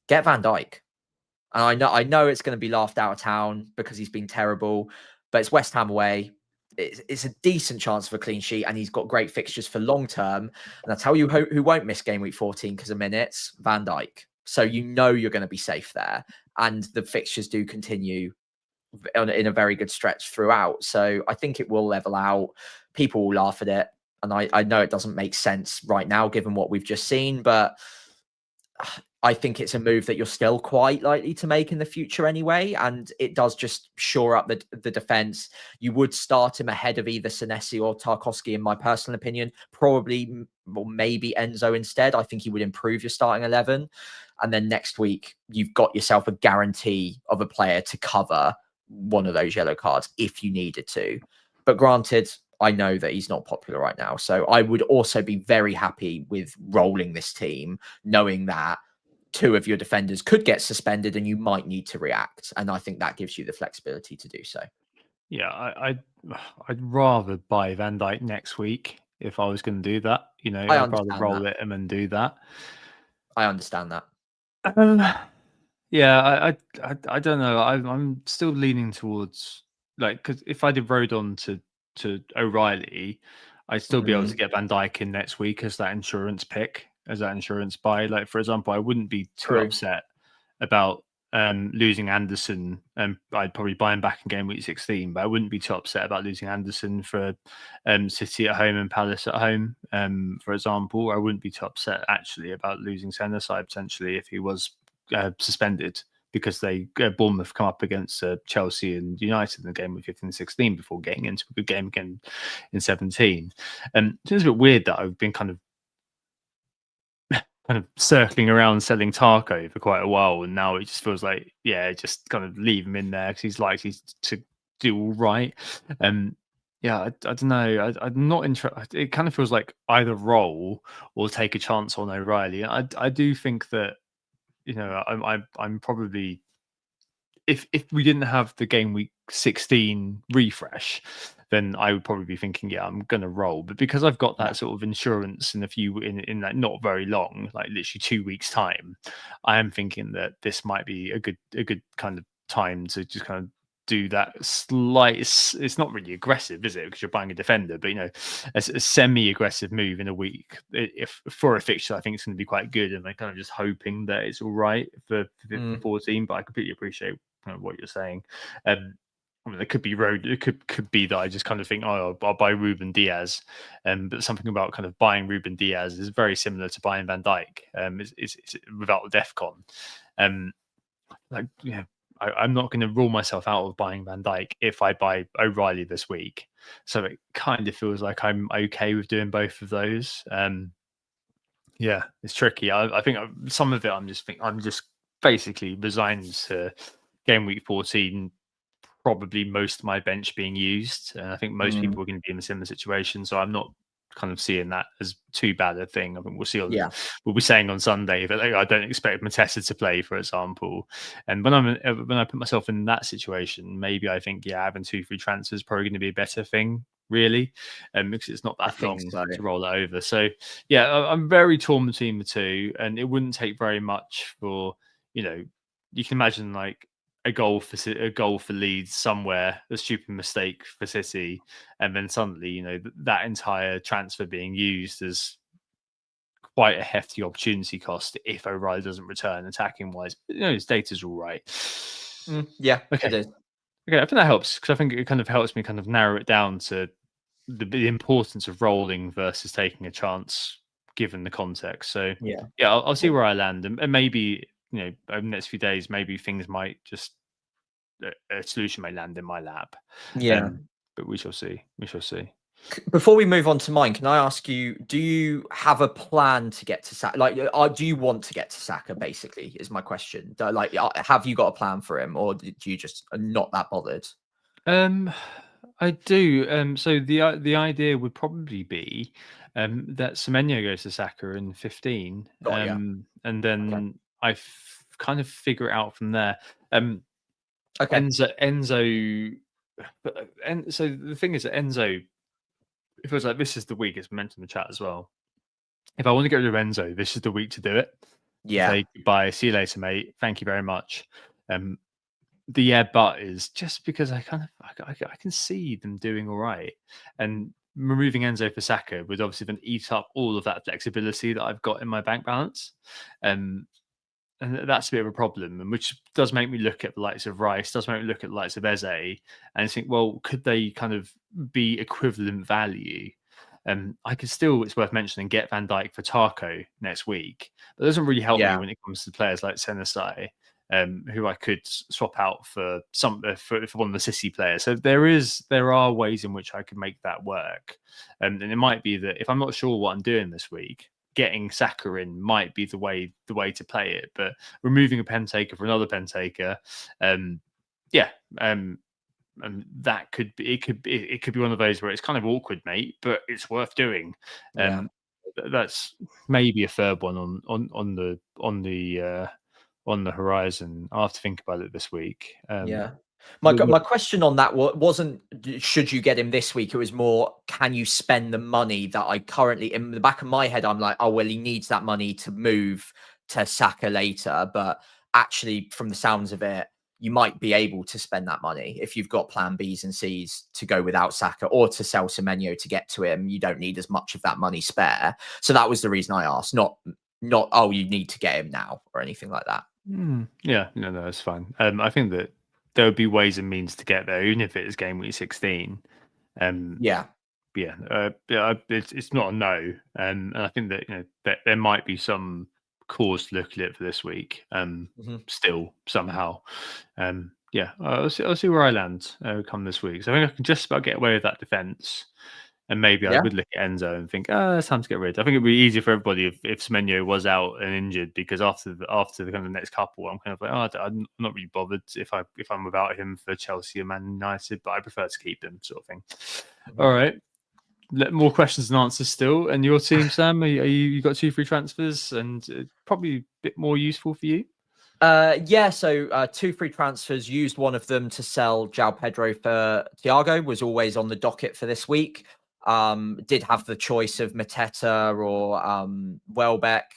Speaker 3: get Van Dijk. And I know it's going to be laughed out of town because he's been terrible, but it's West Ham away. It's a decent chance of a clean sheet, and he's got great fixtures for long term. And I tell you who won't miss game week 14 because of minutes, Van Dijk. So you know you're going to be safe there. And the fixtures do continue in a very good stretch throughout. So I think it will level out. People will laugh at it. And I know it doesn't make sense right now, given what we've just seen, but I think it's a move that you're still quite likely to make in the future anyway. And it does just shore up the defense. You would start him ahead of either Senesi or Tarkowski, in my personal opinion, probably, or maybe Enzo instead. I think he would improve your starting 11. And then next week, you've got yourself a guarantee of a player to cover one of those yellow cards if you needed to. But granted, I know that he's not popular right now. So I would also be very happy with rolling this team, knowing that 2 of your defenders could get suspended and you might need to react. And I think that gives you the flexibility to do so.
Speaker 2: Yeah, I'd rather buy Van Dijk next week if I was going to do that. You know, I'd rather roll it and do that.
Speaker 3: I understand that.
Speaker 2: Yeah, I don't know. I'm still leaning towards, like, because if I did Rodon to O'Reilly, I'd still be able to get Van Dijk in next week as that insurance pick, as that insurance buy. Like, for example, I wouldn't be too upset about losing Anderson, and I'd probably buy him back in game week 16, but I wouldn't be too upset about losing Anderson for City at home and Palace at home, for example. I wouldn't be too upset actually about losing Senesi potentially if he was suspended, because Bournemouth come up against Chelsea and United in the game with 15-16 before getting into a good game again in 17. It's a bit weird that I've been kind of circling around selling Tarko for quite a while, and now it just feels like, yeah, just kind of leave him in there because he's likely to do all right. Yeah, I don't know. I'm not interested. It kind of feels like either roll or take a chance on O'Reilly. I do think that, you know, I'm probably, if we didn't have the game week 16 refresh, then I would probably be thinking, yeah, I'm gonna roll. But because I've got that sort of insurance in in that not very long, like literally 2 weeks time, I am thinking that this might be a good kind of time to just kind of do that slight. It's not really aggressive, is it? Because you're buying a defender, but you know, a semi-aggressive move in a week, if for a fixture, I think it's going to be quite good. And I'm kind of just hoping that it's all right for 14. But I completely appreciate kind of what you're saying. I mean, it could be It could be that I just kind of think, oh, I'll buy Ruben Diaz. But something about kind of buying Ruben Diaz is very similar to buying Van Dijk. It's without DEFCON. Like, yeah, I'm not going to rule myself out of buying Van Dijk if I buy O'Reilly this week. So it kind of feels like I'm okay with doing both of those. Yeah, it's tricky. I think some of it I'm just basically resigned to game week 14. Probably most of my bench being used, and I think most people are going to be in a similar situation. So I'm not kind of seeing that as too bad a thing. I think we'll see. We'll be saying on Sunday that I don't expect Mateta to play, for example. And when I put myself in that situation, maybe I think having 2 free transfers is probably going to be a better thing, really, because it's not that long to roll it over. So I'm very torn between the two, and it wouldn't take very much for you can imagine like a goal for Leeds somewhere, a stupid mistake for City, and then suddenly that entire transfer being used as quite a hefty opportunity cost if O'Reilly doesn't return attacking wise. His data's all right.
Speaker 3: Yeah,
Speaker 2: okay.
Speaker 3: It is.
Speaker 2: Okay, I think that helps because I think it kind of helps me kind of narrow it down to the importance of rolling versus taking a chance given the context. So I'll see where I land, and maybe over the next few days, maybe things might just a solution may land in my lap. But we shall see.
Speaker 3: Before we move on to mine, can I ask you, do you have a plan to get to Saka? Like, do you want to get to Saka, basically, is my question. Like, have you got a plan for him, or do you just not that bothered?
Speaker 2: I do. So the idea would probably be that Semenyo goes to Saka in 15. And then I kind of figure it out from there. Enzo. And so the thing is that Enzo, it feels like this is the week. It's mentioned in the chat as well. If I want to get rid of Enzo, this is the week to do it. Say goodbye, see you later, mate. Thank you very much. But is just because I can see them doing all right, and removing Enzo for Saka would obviously then eat up all of that flexibility that I've got in my bank balance. And that's a bit of a problem, and which does make me look at the likes of Rice, does make me look at the likes of Eze, and think, well, could they kind of be equivalent value? I could still, it's worth mentioning, get Van Dijk for Tarko next week. But it doesn't really help me when it comes to players like Senasai, who I could swap out for for one of the City players. So there are ways in which I could make that work. And it might be that if I'm not sure what I'm doing this week, getting Saka in might be the way to play it, but removing a pen taker for another pen taker, that could be one of those where it's kind of awkward, mate, but it's worth doing. That's maybe a third one on the horizon. I'll have to think about it this week.
Speaker 3: My question on that wasn't should you get him this week? It was more, can you spend the money that I currently, in the back of my head, I'm like, oh, well, he needs that money to move to Saka later. But actually, from the sounds of it, you might be able to spend that money if you've got plan Bs and Cs to go without Saka, or to sell Semenyo to get to him. You don't need as much of that money spare. So that was the reason I asked, not oh, you need to get him now or anything like that.
Speaker 2: No, it's fine. I think that there would be ways and means to get there, even if it is game week 16. It's not a no, and I think that that there might be some cause to look at it for this week. Still somehow, I'll see where I land come this week. So I think I can just about get away with that defense. And maybe I would look at Enzo and think, it's time to get rid. I think it'd be easier for everybody if Semenyo was out and injured, because after the kind of the next couple, I'm kind of like, I'm not really bothered if I'm without him for Chelsea or Man United, but I prefer to keep him, sort of thing. All right, more questions and answers still. And your team, Sam, you got 2 free transfers, and probably a bit more useful for you.
Speaker 3: So 2 free transfers, used one of them to sell João Pedro for Thiago, was always on the docket for this week. Did have the choice of Mateta or Welbeck.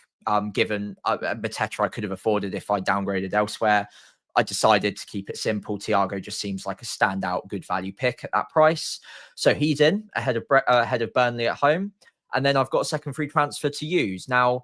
Speaker 3: Given Mateta I could have afforded if I downgraded elsewhere. I decided to keep it simple. Thiago just seems like a standout good value pick at that price. So he's in ahead of Burnley at home. And then I've got a second free transfer to use. Now,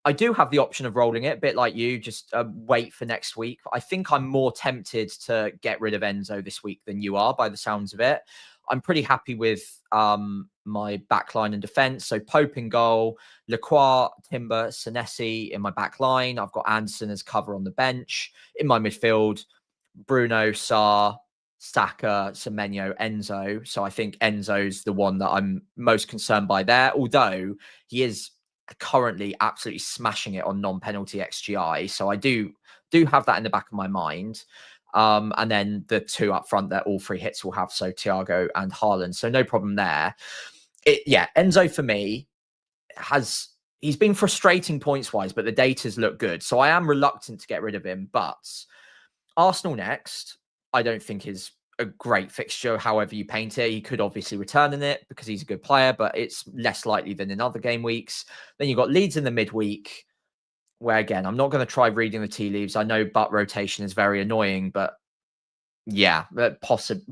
Speaker 3: I do have the option of rolling it, a bit like you, just wait for next week. I think I'm more tempted to get rid of Enzo this week than you are, by the sounds of it. I'm pretty happy with my backline and defense. So Pope in goal, Lacroix, Timber, Senesi in my backline. I've got Anderson as cover on the bench. In my midfield, Bruno, Sarr, Saka, Semenyo, Enzo. So I think Enzo's the one that I'm most concerned by there, although he is currently absolutely smashing it on non-penalty XGI. So I do have that in the back of my mind. And then the two up front that all three hits will have, so Thiago and Haaland. So no problem there. Enzo for me he's been frustrating points wise, but the data's look good. So I am reluctant to get rid of him. But Arsenal next, I don't think is a great fixture, however you paint it. He could obviously return in it because he's a good player, but it's less likely than in other game weeks. Then you've got Leeds in the midweek, where again, I'm not going to try reading the tea leaves. I know butt rotation is very annoying, but yeah,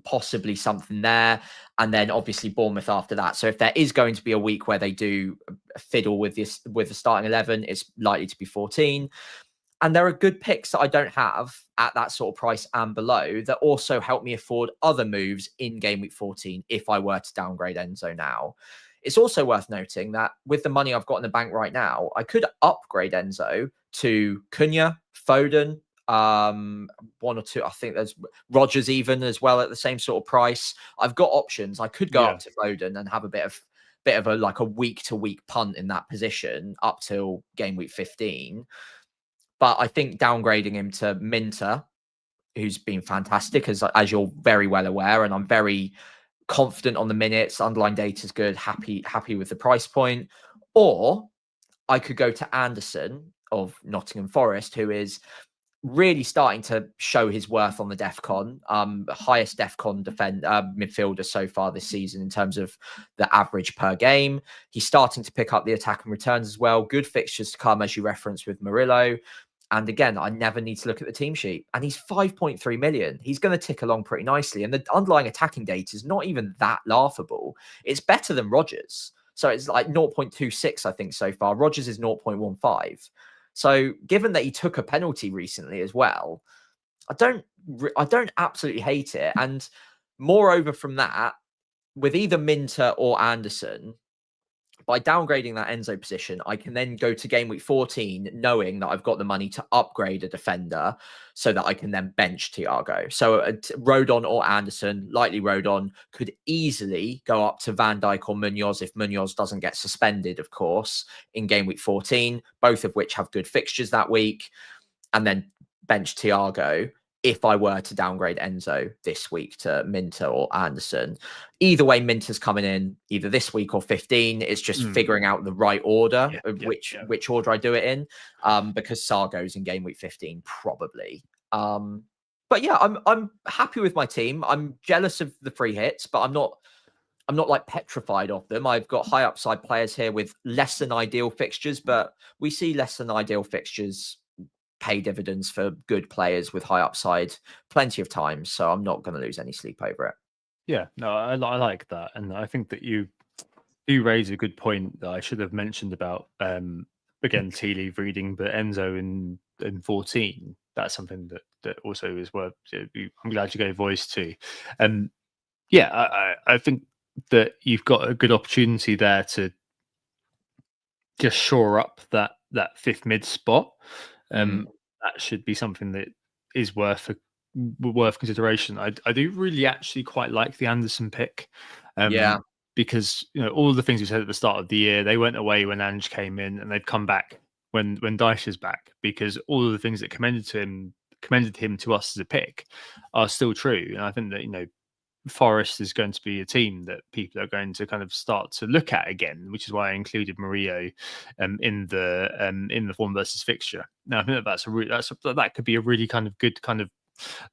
Speaker 3: possibly something there. And then obviously Bournemouth after that. So if there is going to be a week where they do fiddle with the starting 11, it's likely to be 14. And there are good picks that I don't have at that sort of price and below that also help me afford other moves in game week 14 if I were to downgrade Enzo now. It's also worth noting that with the money I've got in the bank right now, I could upgrade Enzo to Cunha, Foden, one or two. I think there's Rodgers even as well at the same sort of price. I've got options. I could go up to Foden and have a bit of a like a week to week punt in that position up till game week 15. But I think downgrading him to Minter, who's been fantastic, as you're very well aware, and I'm very confident on the minutes, underlying data is good, happy with the price point. Or I could go to Anderson of Nottingham Forest, who is really starting to show his worth on the DEFCON, highest DEFCON midfielder so far this season in terms of the average per game. He's starting to pick up the attack and returns as well. Good fixtures to come, as you referenced with Murillo. And again, I never need to look at the team sheet. And he's 5.3 million. He's going to tick along pretty nicely. And the underlying attacking data is not even that laughable. It's better than Rodgers. So it's like 0.26, I think, so far. Rodgers is 0.15. So given that he took a penalty recently as well, I don't absolutely hate it. And moreover from that, with either Minter or Anderson, by downgrading that Enzo position, I can then go to game week 14 knowing that I've got the money to upgrade a defender so that I can then bench Thiago. So Rodon or Anderson, likely Rodon, could easily go up to Van Dijk or Munoz if Munoz doesn't get suspended, of course, in game week 14, both of which have good fixtures that week, and then bench Thiago if I were to downgrade Enzo this week to Minter or Anderson. Either way, Minter's coming in either this week or 15. It's just figuring out the right order of which order I do it in, because Sarr goes in game week 15 probably. But yeah, I'm happy with my team. I'm jealous of the free hits, but I'm not like petrified of them. I've got high upside players here with less than ideal fixtures, but we see less than ideal fixtures pay dividends for good players with high upside plenty of times. So I'm not going to lose any sleep over it.
Speaker 2: Yeah, no, I like that. And I think that you raise a good point that I should have mentioned about, again, tea leaf reading, but Enzo in 14, that's something that also is worth, I'm glad you gave voice to. I think that you've got a good opportunity there to just shore up that fifth mid spot. That should be something that is worth consideration. I do really actually quite like the Anderson pick. Because all the things we said at the start of the year, they went away when Ange came in, and they've come back when Dyche is back, because all of the things that commended him to us as a pick are still true. And I think that Forest is going to be a team that people are going to kind of start to look at again, which is why I included Murillo in the form versus fixture. Now I think that could be a really kind of good kind of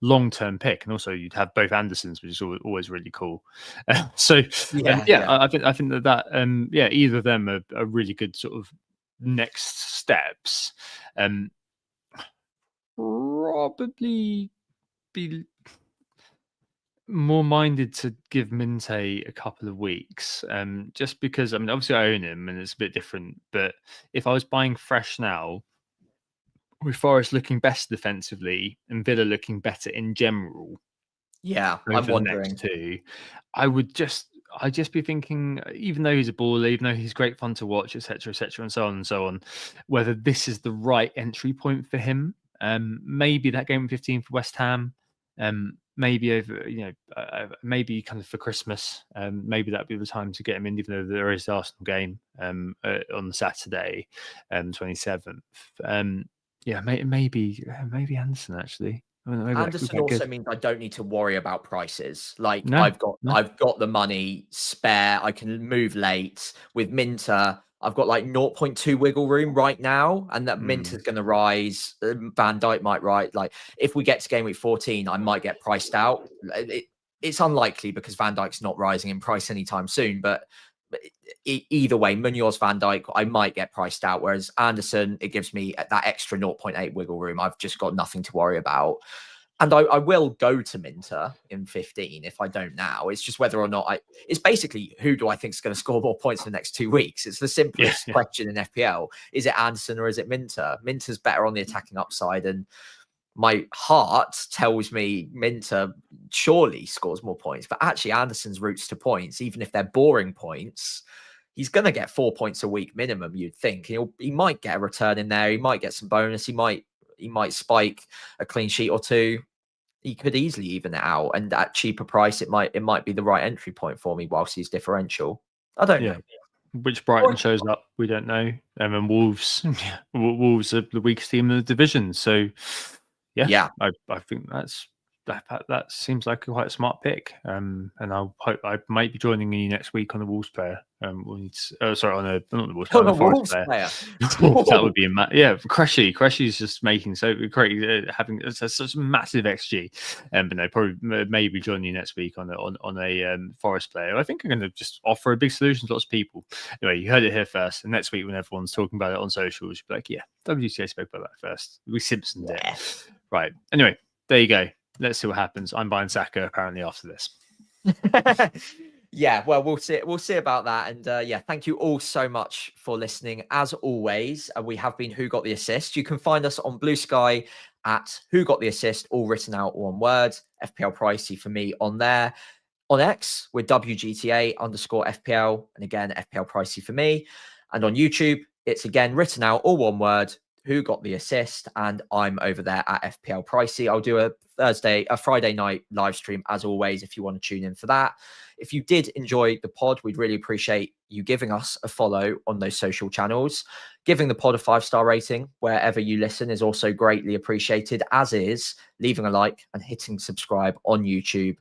Speaker 2: long-term pick, and also you'd have both Andersons, which is always really cool. I think that either of them are really good sort of next steps. Probably be more minded to give Minte a couple of weeks, just because obviously I own him and it's a bit different, but if I was buying fresh now, with Forest looking best defensively and Villa looking better in general,
Speaker 3: I'm wondering
Speaker 2: too, I'd just be thinking, even though he's a baller, even though he's great fun to watch, etc., and so on, whether this is the right entry point for him. Maybe that game 15 for West Ham, Maybe over, maybe kind of for Christmas, maybe that'd be the time to get him in, even though there is the Arsenal game on Saturday, 27th. Maybe Anderson actually. Maybe
Speaker 3: Anderson also means I don't need to worry about prices. Like I've got the money spare. I can move late. With Minter, I've got like 0.2 wiggle room right now, and that Minter's going to rise. Van Dijk might rise. Like if we get to game week 14, I might get priced out. It's unlikely because Van Dijk's not rising in price anytime soon. But either way, Munoz, Van Dijk, I might get priced out. Whereas Anderson, it gives me that extra 0.8 wiggle room. I've just got nothing to worry about. And I will go to Minter in 15 if I don't now. It's just whether or not it's basically who do I think is going to score more points in the next 2 weeks? It's the simplest question in FPL. Is it Anderson or is it Minter? Minter's better on the attacking upside. And my heart tells me Minter surely scores more points. But actually, Anderson's routes to points, even if they're boring points, he's going to get 4 points a week minimum, you'd think. He might get a return in there. He might get some bonus. He might spike a clean sheet or two. He could easily even it out, and at cheaper price, it might be the right entry point for me whilst he's differential. I don't know.
Speaker 2: Which Brighton shows up, we don't know. And Wolves are the weakest team in the division. So I think that seems like a quite a smart pick. And I hope I might be joining you next week on the Wolves player. Not the Wolves player, on the Forest player. That would be Cressy just making so great, having such a massive XG. But no, probably maybe joining you next week on a Forest player. I think I'm going to just offer a big solution to lots of people. Anyway, you heard it here first. And next week, when everyone's talking about it on socials, you'll be like, WTA spoke about that first. We Simpsoned it. Right. Anyway, there you go. Let's see what happens. I'm buying Saka apparently after this.
Speaker 3: Well, we'll see about that. And thank you all so much for listening. As always, we have been Who Got the Assist. You can find us on Blue Sky at Who Got the Assist, all written out one word. FPL Pricey for me on there. On X, we're WGTA_FPL. And again, FPL Pricey for me. And on YouTube, it's again written out all one word. Who Got the Assist, and I'm over there at FPL Pricey. I'll do a Friday night live stream as always if you want to tune in for that. If you did enjoy the pod, we'd really appreciate you giving us a follow on those social channels. Giving the pod a 5-star rating wherever you listen is also greatly appreciated, as is leaving a like and hitting subscribe on YouTube.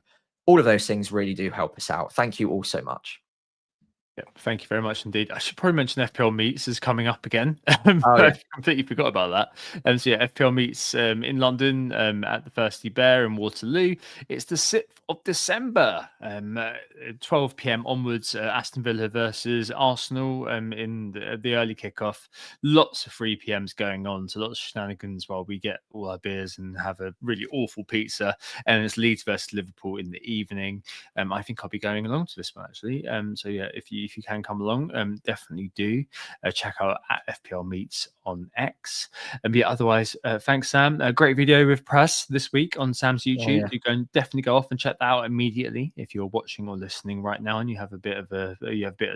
Speaker 3: All of those things really do help us out. Thank you all so much.
Speaker 2: Yeah, thank you very much indeed. I should probably mention FPL Meets is coming up again. I completely forgot about that. FPL Meets in London at the Thirsty Bear in Waterloo. It's the 6th of December, 12 p.m. onwards. Aston Villa versus Arsenal in the early kickoff. Lots of 3 p.m s going on, so lots of shenanigans while we get all our beers and have a really awful pizza. And it's Leeds versus Liverpool in the evening. I think I'll be going along to this one actually. If you can come along, definitely do check out at FPL Meets on X. Otherwise, thanks Sam. A great video with press this week on Sam's YouTube. You can definitely go off and check that out immediately if you're watching or listening right now and you have a bit of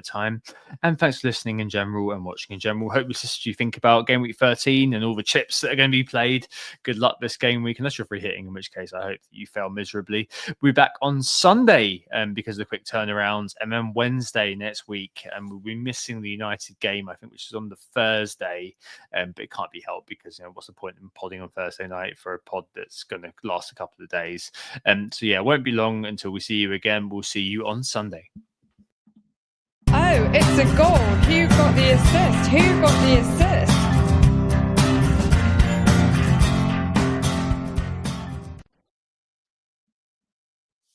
Speaker 2: time. And thanks for listening in general and watching in general. Hope this is what you think about game week 13 and all the chips that are going to be played. Good luck this game week, unless you're free hitting, in which case I hope that you fail miserably. We'll be back on Sunday because of the quick turnarounds, and then Wednesday next week, and we'll be missing the United game, I think, which is on the Thursday, but it can't be helped because what's the point in podding on Thursday night for a pod that's going to last a couple of days? It won't be long until we see you again. We'll see you on Sunday.
Speaker 4: Oh, it's a goal. Who got the assist? Who got the assist?